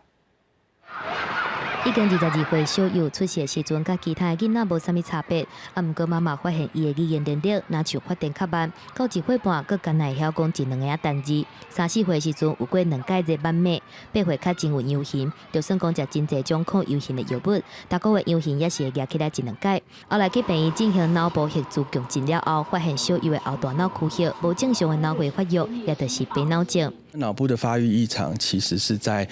已经22岁小友出世时阵，甲其他囡仔无啥物差别。毋过妈妈发现伊的语言能力若像发展较慢，到1岁半，佫敢会晓讲1、2个单字。3、4岁时阵有过2届热斑美，8岁较真有忧郁，就算讲食真侪种抗忧郁的药物，逐个月忧郁也是会压起来1、2届。后来去病院进行脑部核磁共振了后，发现小友的后大脑区域无正常的脑回发育，也就是病脑症。脑部的发育异常其实是在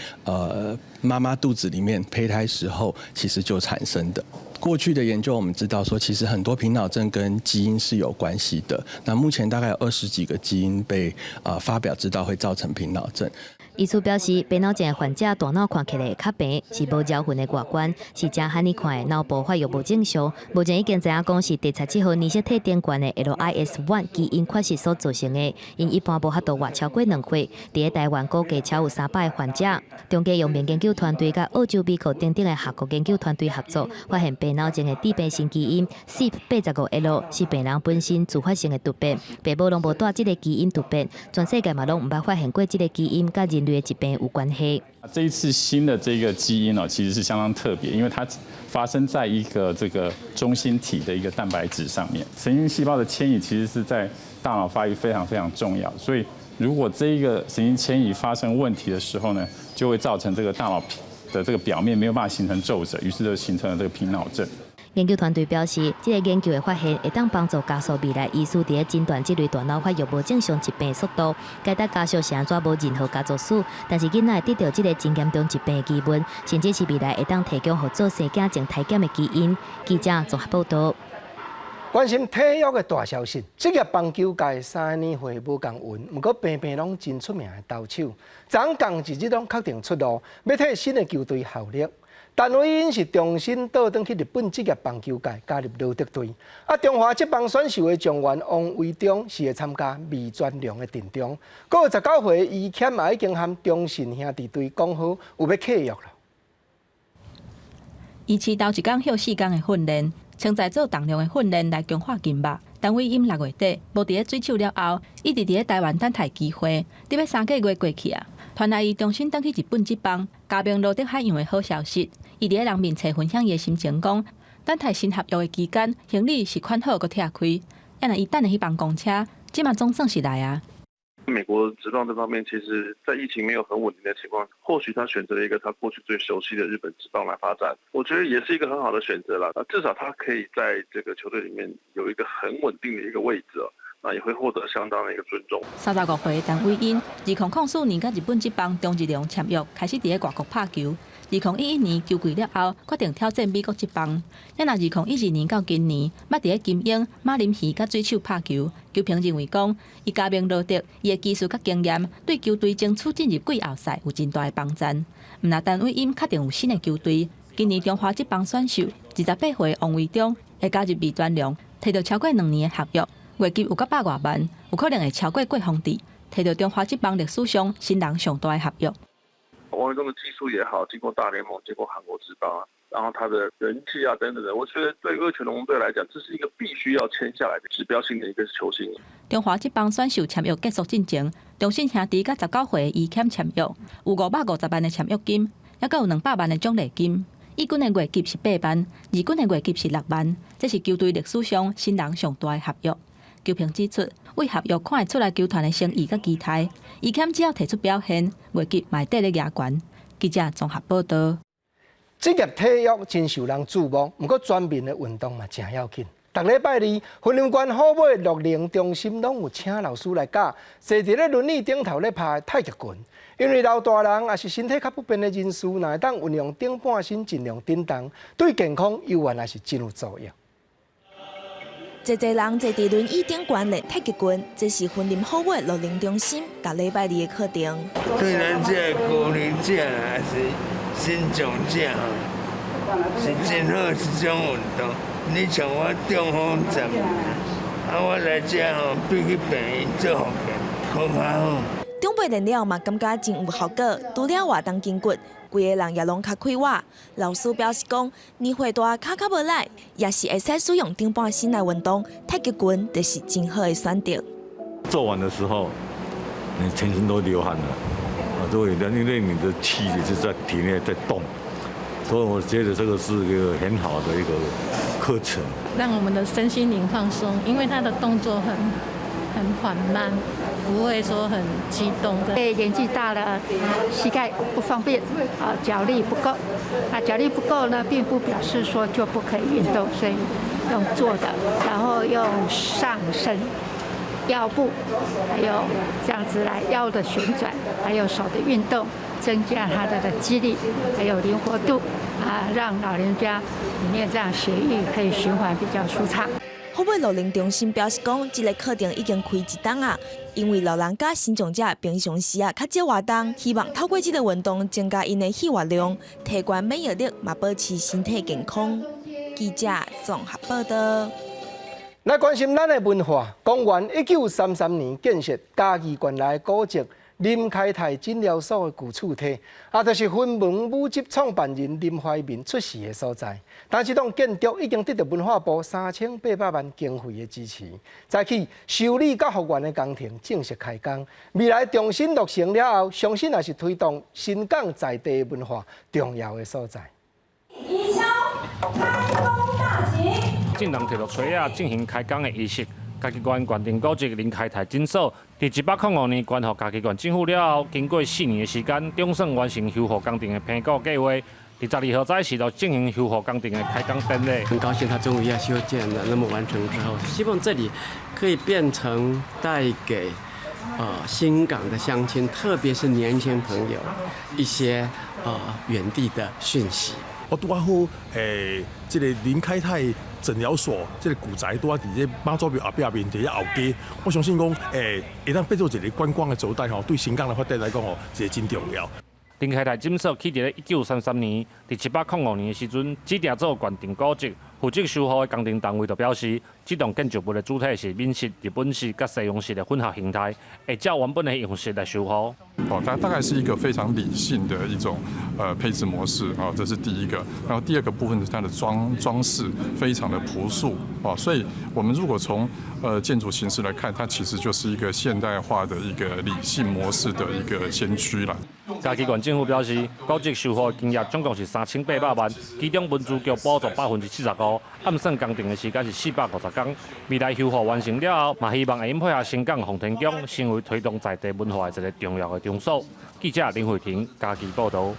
妈妈肚子里面胚胎时候其实就产生的。过去的研究我们知道说，其实很多贫脑症跟基因是有关系的。那目前大概有20几个基因被发表知道会造成贫脑症。医师表示，病脑症的患者大脑看起来较平，是无焦痕的外观，是正罕你看的脑部发育无正常。目前已经知影讲是第17号染色体点冠的 LIS1 基因缺失所造成的，因一般无法度活超过2岁。伫台湾估计超有300个患者。中计用面研究团队甲澳洲、美国等等的学国研究团队合作，发现病脑症的致病性基因 CYP85L 是病人本身自发性的突变，爸母拢无带这个基因突变，全世界嘛拢唔捌发现过这个基因甲人类的疾病有关系。这一次新的这个基因其实是相当特别，因为它发生在一个这个中心体的一个蛋白质上面。神经细胞的迁移其实是在大脑发育非常非常重要，所以如果这一个神经迁移发生问题的时候呢，就会造成这个大脑的这个表面没有办法形成皱褶，于是就形成了这个贫脑症。研究团队表示，这个研究的发现会当帮助加速未来医师伫诊断这类大脑发育无正常疾病的速度。该达家属是安怎无任何家族史，但是囡仔会得到这个真严重疾病的基本，甚至是未来会当提供予做生囝前体检的基因。记者综合报道。关心体育的大消息，职业棒球界3年会无共运，不过平平拢真出名的投手，昨共日日拢确定出路，要替新的球队效力。陈伟英是重新倒转去日本职业棒球界，加入罗德队。中华职棒选秀的状元王维忠是会参加未专量的阵中。还有19岁伊谦也已经和中信兄弟队讲好有要契约了。伊持头一天休4天的训练，称在做重量的训练来强化筋肉。陈伟英6月底无伫咧追求了后，一直伫咧台湾等待机会，伫要3个月过去啊。传来伊重新转去日本职棒，加盟罗德海洋的好消息。伊伫咧人面前分享伊的心情，讲等待新合约的期间，行李是款好搁拆开。要若伊等下去帮公车，即嘛总算是来啊。美国职棒这方面，其实在疫情没有很稳定的情况，或许他选择了一个他过去最熟悉的日本职棒来发展，我觉得也是一个很好的选择啦。至少他可以在这个球队里面有一个很稳定的一个位置那也会获得相当的一个尊重。35岁的陈伟英，2004年甲日本职棒中日良签约，开始伫咧外国拍球。2011年球季了后，决定挑战美国职棒。也若2012年到今年，捌伫咧金鹰、马林鱼甲水手拍球。球评认为讲，伊加盟罗德，伊的技术甲经验对球队争取进入季后赛有真大的帮助。毋若陈伟英确定有新的球队，今年中华职棒选秀28岁王维忠会加入未专量，摕到超过2年的合约，月薪有900多万，有可能会超过郭宏志，摕到中华职棒历史上新人上大的合约。王维忠的技术也好，经过大联盟，经过韩国职棒啊，然后他的人气啊等等的，我觉得对二泉龙队来讲，这是一个必须要签下来的指标性的一个球星。中华职棒选手签约结束进程，中信兄弟甲19岁已签签约，有550万的签约金，也有200万的奖励金。一军的月级是8万，二军的月级是6万，这是球队历史上新人上大的合约。球评指出，为合约看会出来球团的诚意甲期待，伊欠只要提出表现，月级嘛得咧亚冠。记者综合报道。职业体育真受人注目，不过全民的运动嘛真要紧。逐礼拜二，婚姻馆好买乐龄中心拢有请老师来教，坐伫咧轮椅顶头咧拍太极拳。因为老大人也是身体较不便的人士，若会当运用顶半身尽量振动，对健康有原来是真有作用。侪人坐伫轮椅顶管练太极拳，这是婚姻好买乐龄中心逐礼拜二的课程。对咱这高龄者还是身障者是真好一种运动。你像我中风10年，我来这比去病院做复健，好较好。中辈练了嘛，感觉真有效果。除了活动筋骨，规个人也拢较快活。老师表示讲，年岁大脚较无力，也是会使使用顶半身来运动，太极拳就是真好的选择。做完的时候，你全身都流汗了，因为你的气也是在体内在动，所以我觉得这个是一个很好的一个课程，让我们的身心灵放松，因为他的动作很缓慢。不会说很激动的。年纪大了，膝盖不方便，脚力不够。脚力不够呢，并不表示说就不可以运动，所以用坐的，然后用上身、腰部，还有这样子来腰的旋转，还有手的运动，增加它的肌力，还有灵活度，让老人家里面这样血液可以循环比较舒畅。好买乐龄中心表示讲，这个课程已经开1档啊，因为老人家身障者平常时较少活动，希望透过这个运动增加因的血活量，提高免疫力，嘛保持身体健康。记者综合报道。来关心咱的文化，公元1933年建设嘉义县内古迹林开泰诊疗所的旧厝体，就是云门舞集创办人林怀民出世的所在。但这栋建筑已经得到文化部3800万经费的支持，早起修理甲复原的工程正式开工。未来重新落成了后，相信也是推动新港在地文化重要的所在。以敲开工大吉。正当摕着锤仔进行开工的仪式。嘉义县县定古迹林开泰诊所，伫1805年关予嘉义县政府了后，经过4年的时间，总算完成修复工程的评估计划。伫12号早时就进行修复工程的开工典礼。很高兴它终于要修建了，那么完成之后，希望这里可以变成带给新港的乡亲，特别是年轻朋友一些远地的讯息。我拄啊好，这个林开泰诊疗所，这个古宅拄啊伫这妈祖庙后壁面，伫咧后街。我相信讲，会当变做一个观光的走带吼，对新港的发展来讲吼，是真重要。林开泰诊所起伫咧1933年，伫1805年的时阵，指定做县定古迹，负责修复的工程单位就表示，这栋建筑物的主体是闽式、日本式甲西洋式的混合形态，会照原本的样式来修复。它大概是一个非常理性的一种配置模式这是第一个。然后第二个部分是它的装饰非常的朴素所以我们如果从建筑形式来看，它其实就是一个现代化的一个理性模式的一个先驱了。嘉义县政府表示，古迹修复的金额总共是3800万，其中文资局补助75%，暗算工程的时间是450天。未来修复完成了后，嘛希望会配合新港奉天宫，成为推动在地文化的一个重要的场所。记者林慧婷，嘉义报道。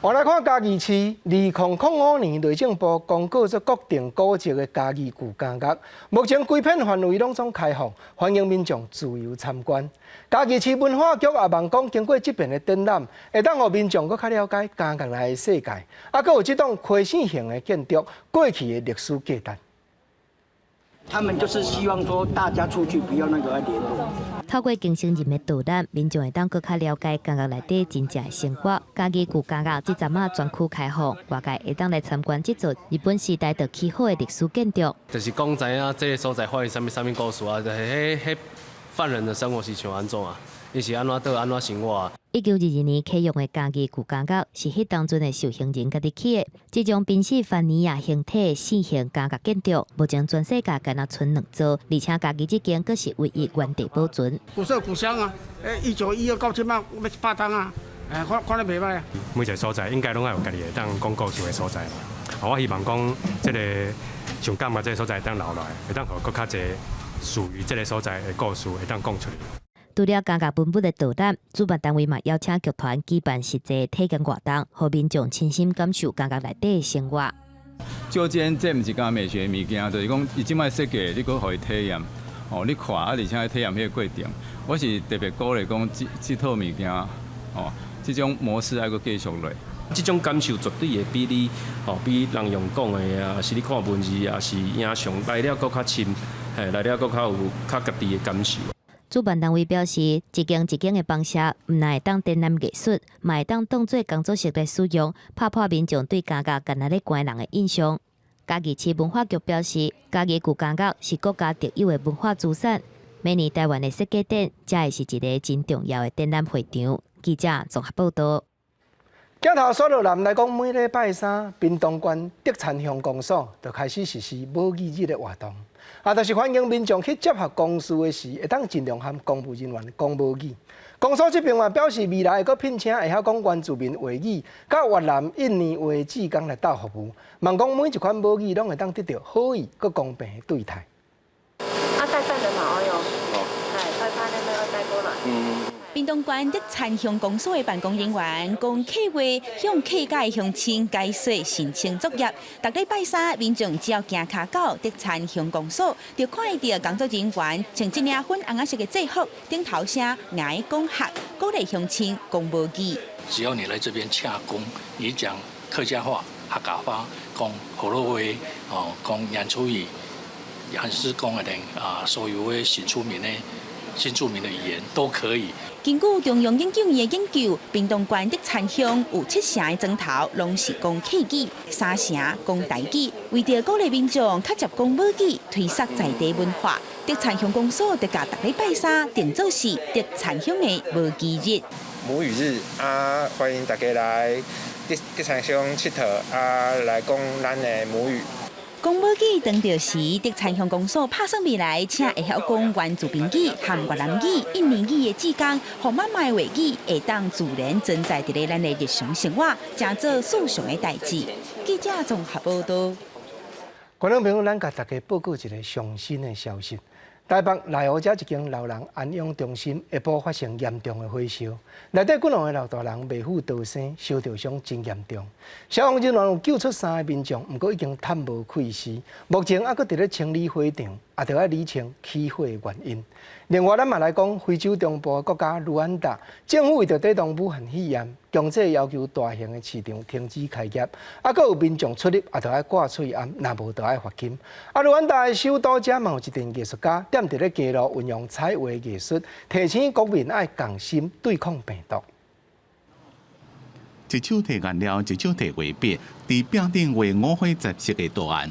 我来看嘉义市2005年内政部公告做国定古迹的嘉义旧家乐，目前规片范围拢总开放，欢迎民众自由参观。嘉义市文化局也望讲，经过这边的展览，会当让民众更较了解家乐内的世界，还有这栋开线型的建筑过去的历史价值。他们就是希望说，大家出去不要联络。透过经行人的导览，民众会当更较了解家乐内底真正的生活。嘉义旧家乐这站专区开放，外界会当来参观这座日本时代就起好的历史建筑。就是讲知影这个所在发生什么故事就是迄犯人的生活是像安怎啊？伊是安怎倒安怎生活啊？ 1922年启用的家己旧感觉是迄当阵的受刑人家己起的。这种宾夕法尼亚形体的四型感觉建筑，目前全世界敢若剩2座，而且家己这间阁是唯一原地保存。古色古香啊！1912到即摆要8档啊！看得袂歹啊！每一个所在应该拢有家己会当讲故事的所在。我希望讲这个上感觉这个所在会当留落来，会当互更较侪属于这个所在的故事会当讲出来。除了感觉本本的导览，主办单位嘛邀请剧团举办实际体验活动，让民众亲身感受感觉内底的生活。照间这毋是讲美学物件，就是讲伊即摆设计，你搁互伊体验，哦，你看而且体验迄个过程，我是特别鼓励讲这套物件，哦，这种模式还搁继续落。这种感受绝对会比你比人用讲的啊，是你看文字啊，是影像来了搁较深，来了搁较有较家己的感受。主办单位表示，一间一间的房舍，唔但会当展览艺术，嘛会当当作工作室来使用，打破民众对家家干那咧关人的印象。嘉义市文化局表示，嘉义旧感觉是国家特有的文化资产。每年台湾的设计展，才会是一个真重要的展览会场。记者综合报道。镜头所落南来讲，每礼拜三，屏东县德产乡公所就开始实施母语日的活动。就是欢迎民众去接获公事的时，会当尽量和公务人员讲母语。公所这边嘛表示，未来会聘请会晓讲原住民话语、甲越南、印尼话志工来斗服务，望讲每一款母语拢会当得到好意、佮公平的对待。带人嘛，哎呦，带那个带过来。屏东县德产乡公所的办公人员讲，客户向客家乡亲解说申请作业。逐礼拜三，民众只要行脚到德产乡公所，就看到工作人员穿一领粉红色的制服，顶头写“爱讲客”，鼓励乡亲讲母语。只要你来这边洽公，你讲客家话、客家话、讲河洛话、讲原住语，还是讲所有的新住民的语言都可以。根据中央研究院的研究，屏东县德产乡有7成的庄头拢是讲客语，3成讲台语。为着鼓励民众较接讲母语，推广在地文化，德产乡公所就甲逐礼拜三定做是德产乡的母语日。母语日啊，欢迎大家来德产乡佚佗啊，来讲咱的母语。讲母语当着时，德产乡公所拍算未来，请会晓讲原住民语、和越南语、印尼语的志工，让妈妈的话语会当自然存在伫咧咱的日常生活，真做日常的代志。记者综合报道。观众朋友，咱甲大家报告一个上新的消息。台北内湖这一间老人安养中心下晡发生严重的火烧，内底几两个老大人未赴逃生，烧着伤真严重。消防人员有救出3个民众，不过已经探无溃尸，目前还佫伫咧清理火场，也着要理清起火的原因。另外，咱嘛来讲，非洲中部的国家卢安达，政府为着抵挡武汉肺炎，强制要求大型的市场停止开业，还佫有民众出入，也着要挂喙罨，若无就要罚金。卢安达的首都者嘛有一群艺术家，踮伫咧街路运用彩绘艺术，提醒国民爱共心对抗病毒。一手提颜料，一手提画笔，伫壁顶画5花10色的图案。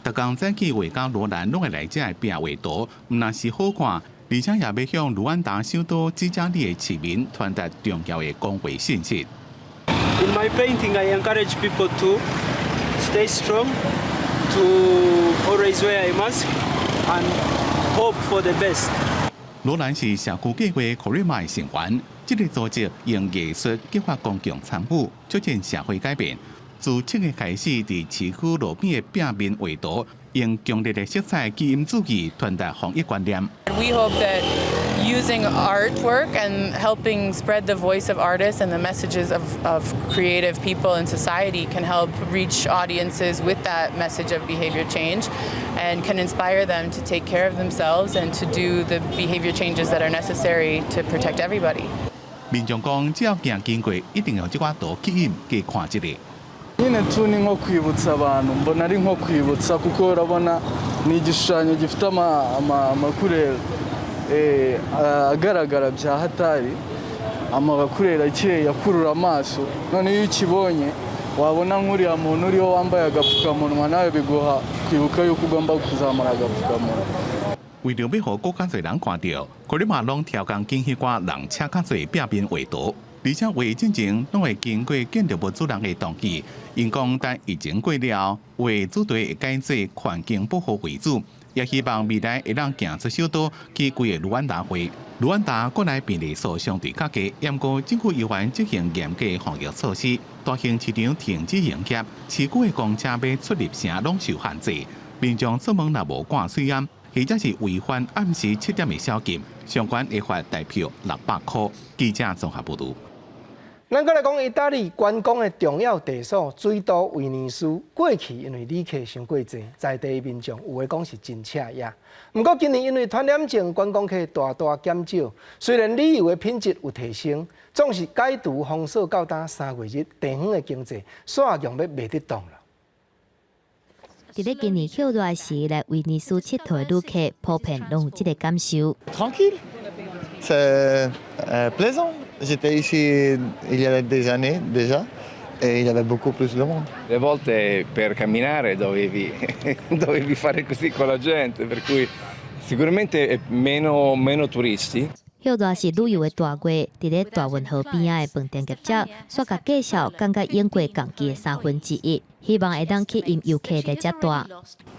逐工早起画家罗兰拢会来遮壁画图，毋但是好看，而且也要向卢安达首都基加利的市民传达重要的讲话信息。In my painting, I encourage people to stay strong, to always wear a mask, and hope for the best. 罗兰是社区计划 Corima 的成员，这个组织用艺术激发公众参与，促进社会改变。自7月开始，伫市区路边的壁面画图，用强烈的色彩基因主义传达防疫观念。We hope that using artwork and helping spread the voice of artists and the messages of creative people in society can help reach audiences with that message of behavior change and can inspire them to take care of themselves and to do the behavior changes that are necessary to protect everybody. 民众讲，只要行经过，一定要这款图吸引去看一下。nyine tu ni nko kwibutsa abantu mbona ari nko kwibutsa kuko urabona ni igishushanyo gifite amakurere agaragara bya hatari amakurere akeye akurura amaso none iyo ukibonye wabona nk'uriya muntu uriho wambaye agapfukamunwa nawe biguha kwibuka yuko ugomba kuzamura agapfukamunwa。为了要让更加侪人看到，佢哋马拢调工建迄寡人车较侪壁面画图。而且为进前拢会经过建筑物主人的同意。因讲，等疫情过了，为主题会改做环境保护为主，也希望未来会让行出首都去规个卢安达会。卢安达国内病例数相对较低，不过政府依然执行严格防疫措施，大型市场停止营业，市区的公车要出入城拢受限制。民众出门若无挂水烟，或者是违反暗时7点的宵禁，相关会罚大票600块。记者综合报道。咱再来讲意大利观光的重要地所水都威尼斯，过去因为旅客伤过济，在地民众有话讲是真赤野。不过今年因为传染症，观光客大大减少。虽然旅游的品质有提升，总是解除封锁到达3月日，地方的经济煞强要袂得动了。伫咧今年休热时来威尼斯佚佗的旅客，普遍拢有这个感受。Tranquille, c'est plaisant. J'étais ici il y a des années déjà et il y avait beaucoup plus de monde. Le volte per camminare dovevi fare così con la gente, per cui sicuramente meno turisti. 休热是旅游的大月，伫咧大运河边仔的饭店业者，煞甲介绍感觉用过降期的1/3，希望会当吸引游客来遮住。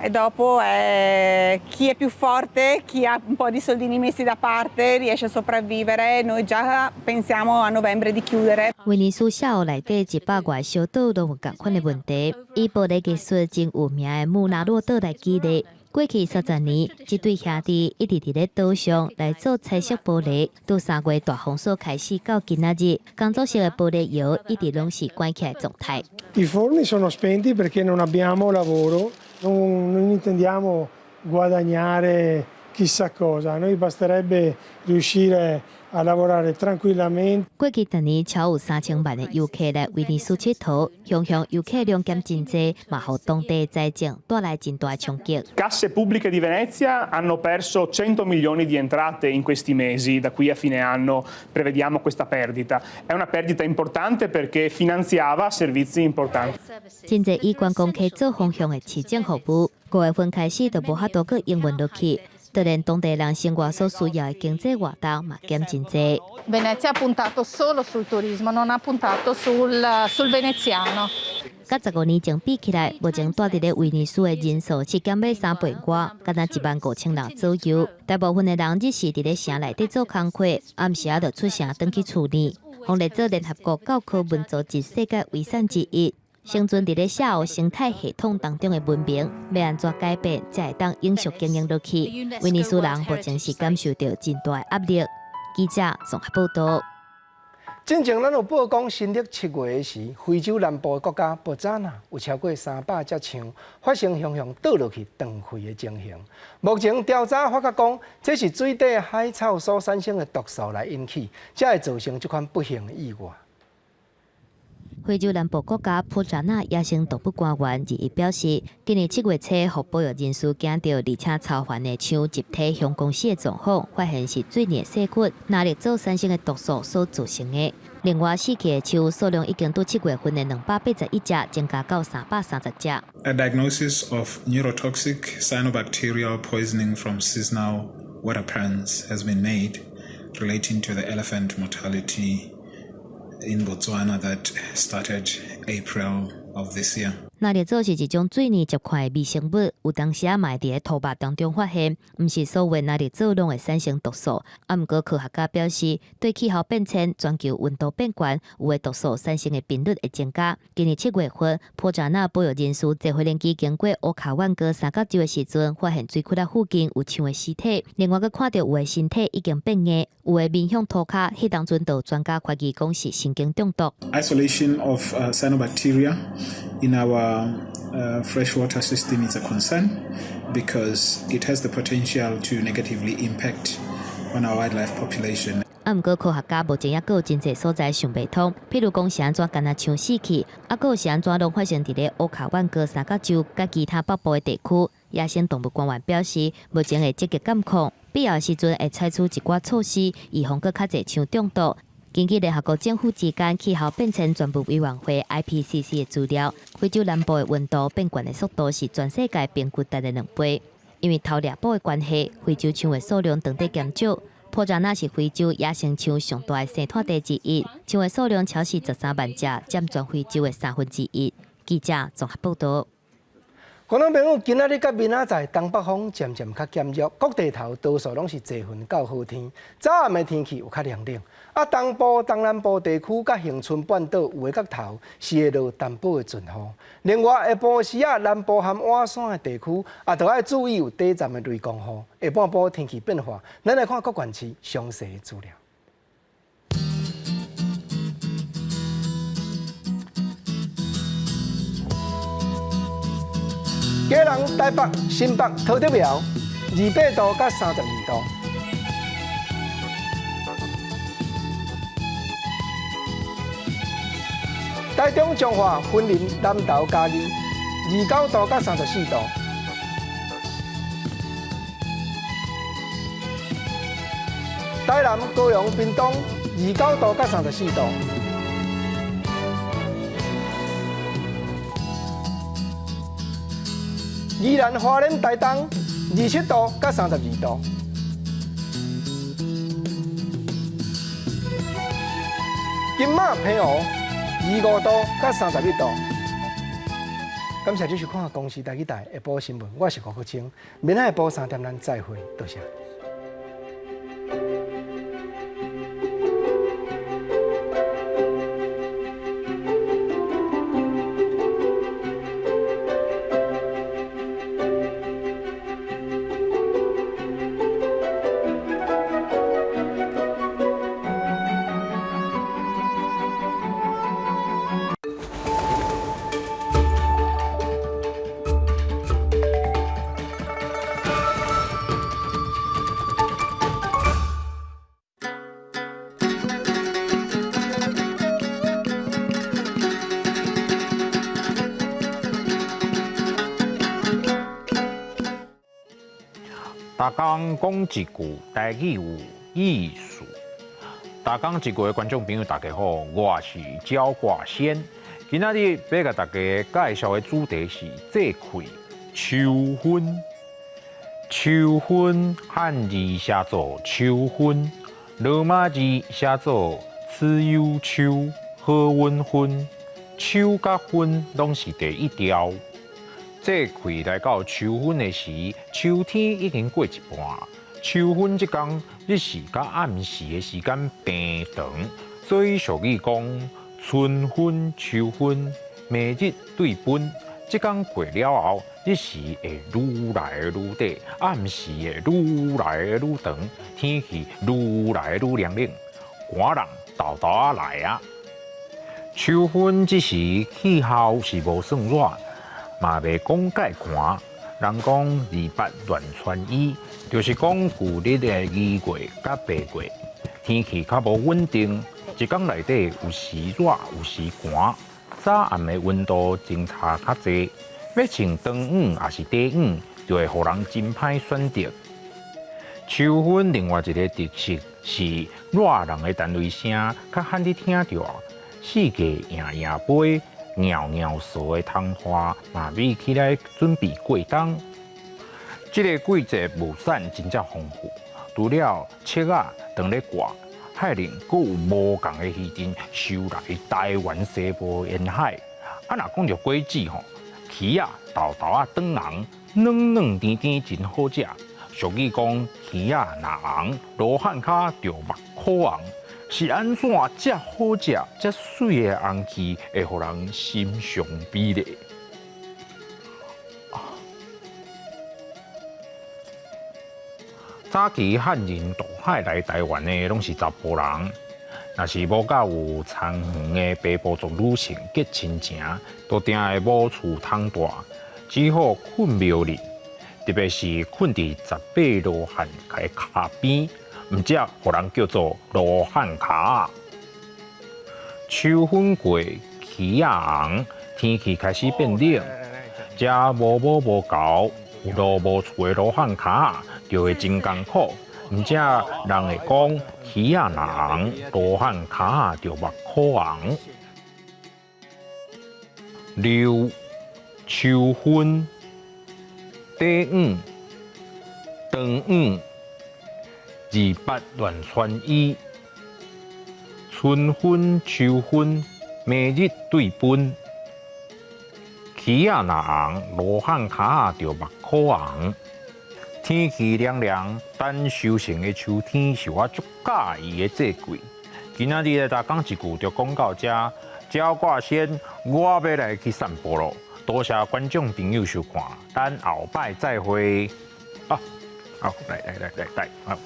E dopo chi è più forte, chi ha un po' di soldini messi da parte riesce a sopravvivere. Noi già pensiamo a novembre di chiudere. 威尼斯下午内底100外小岛都有同款的问题，以玻璃技术真有名的穆纳洛岛来举例。过去30年，这对兄弟一直伫咧岛上来做彩色玻璃。到3月大封锁开始到今仔日，工作室的玻璃窑一直拢是关起来状态。I forni sono spenti perché non abbiamo lavoro, non intendiamo guadagnare chissà cosa. A noi basterebbe riuscire a lavorare tranquillamente. 过去10年，超有3000万的游客来威尼斯佚佗，向游客量减真济，嘛互当地财政带来真大冲击。Casse pubbliche di Venezia hanno perso 100 milioni di entrate in questi mesi, da qui a fine anno prevediamo questa perdita. È una perdita importante perché finanziava servizi importanti. 真济以观光客做方向的市政服务，5月份开始就无法度去营运落去。就连当地人生活所需要的经济活动嘛减真济。Venezia ha puntato solo sul turismo, non ha puntato sul veneziano. 甲15年前比起来，目前住伫咧威尼斯的人数是减少3倍外，敢若15000人左右。大部分的人只是伫咧城内底做工课，暗时就出城转去厝里。红来做联合国教科文组织世界遗产之一。生存伫咧下午生态系统当中的文明，要安怎改变，才会当永续经营落去？威尼斯人目前是感受到真大的压力。记者综合报道。之前咱有报讲，新历7月时，非洲南部的国家博扎那有超过300只枪发生向倒落去断肺的情形。目前调查发觉讲，这是水底海草所产生的毒素来引起，才会造成这款不幸的意外。非洲南部国家普扎那野生动物官员日表示，今年7月初，互保育人士惊到而且超凡的枪集体向公司的状况，发现是水里细菌拿力所产生的毒素所造成的。另外，死去的枪数量已经到7月份的281只，增加到330只。A diagnosis of neurotoxic cyanobacterial poisoning from seasonal water plants has been made relating to the elephant mortality in Botswana that started April of this year. 那列做是一种水泥结块的微生物，有当时嘛会伫土肉当中发现，毋是所有那列做拢会产生毒素。毋过科学家表示，对气候变迁、全球温度变悬，有的毒素产生的频率会增加。今年7月份，普扎那保育人士在火轮机经过乌卡万哥三角洲的时阵，发现水窟仔附近有枪的尸体。另外，佮看到有的身体已经变硬，有的面向涂骹，迄当阵就专家怀疑讲是神经中毒。Isolation of cyanobacteria in our freshwater system is a concern because it has the potential to negatively impact on our wildlife population. 毋过科学家目前也有真侪所在想袂通，譬如讲是安怎干那枪死去，还是安怎拢发生伫咧乌卡万哥三角洲甲其他北部的地区。野生动物官员表示，目前会积极监控，必要时阵会采取一寡措施，预防佮较侪枪中毒。根据联合国政府之间气候变迁专门委员会 IPCC 的资料，非洲南部的温度变悬的速度是全世界平均大概2倍。因为偷猎捕的关系，非洲枪的数量当地减少，普扎纳是非洲野生象上大的生态地之一，象的数量超市13万只，占全非洲的1/3。记者综合报道。观众朋友，今仔日甲明仔载东北风渐渐较减弱，各地头多数拢是多云到好天。早暗的天气有较凉凉，东部、东南部地区甲恒春半岛有的角头是会落淡薄的阵雨。另外，下晡时南部和晚山的地区都要注意有短暂的雷公雨。下半晡天气变化，咱来看各县市详细的资料。基隆、台北、新北、桃竹苗28度到32度。台中、彰化、云林、南投、嘉义29度到34度。台南、高雄、屏东29度到34度。宜兰花莲台东27度到32度，金马平湖25度到31度。感谢继续看公视台语台下晡新闻，我是郭国清，明仔下晡3点咱再会，多谢。大江讲一句台语有意思。大江一句的观众朋友大家好，我是焦挂先。今仔日要甲大家介绍的主题是祭开秋分。秋分汉字写作秋分，罗马字写作此有秋，好运分。秋甲分拢是第一条。祭开来到秋分的时，秋天已经过一半。秋分这天日时甲暗时的时间平长，所以俗语讲春分、秋分，每日对分。这天过了后，日时会愈来愈短，暗时会愈来愈长，天气愈来愈凉冷，寒人豆豆啊来啊。秋分这时气候是无算热。嘛袂讲介寒，人讲28乱穿衣，就是讲旧历的2月甲8月，天气较无稳定，一天内底有时热有时寒，早暗的温度真差较济，要穿长裤也是短裤，就会互人真歹选择。秋分另外一个特色是热人的单位声较罕你听到，四界迎迎飞。袅袅趖的桐花，嘛美起来准备过冬。这个季节物产真正丰富，除了切啊当咧挂，海里阁有无共的鱼阵收来台湾西部沿海。若讲到果子吼，鱼啊豆豆啊长红，软软甜甜真好食。俗语讲鱼啊若红，罗汉脚就目可红。是安怎遮好食、遮水的红鱼，会互人心伤美丽？早期汉人渡海来台湾的，拢是查甫人。若是无甲有参远的北部族女性结亲情，都定会无厝通住，只好困庙里，特别是困伫18罗汉的脚边。毋只，互人叫做罗汉脚。秋分过，鱼仔红，天气开始变冷，食无母无狗、有路无厝的罗汉脚就会真艰苦。毋只，人会讲鱼仔若红，罗汉脚就目可红。六秋分，短午、长午。28乱穿衣，春分秋分，每日对分。鱼仔若红，罗汉脚下就目眶红。天气凉凉，等收成的秋天是我足介意的季节。今仔日大讲一句就讲到这，鸟挂先，我要来去散步咯。多谢观众朋友收看，等后摆再会。好，来，好。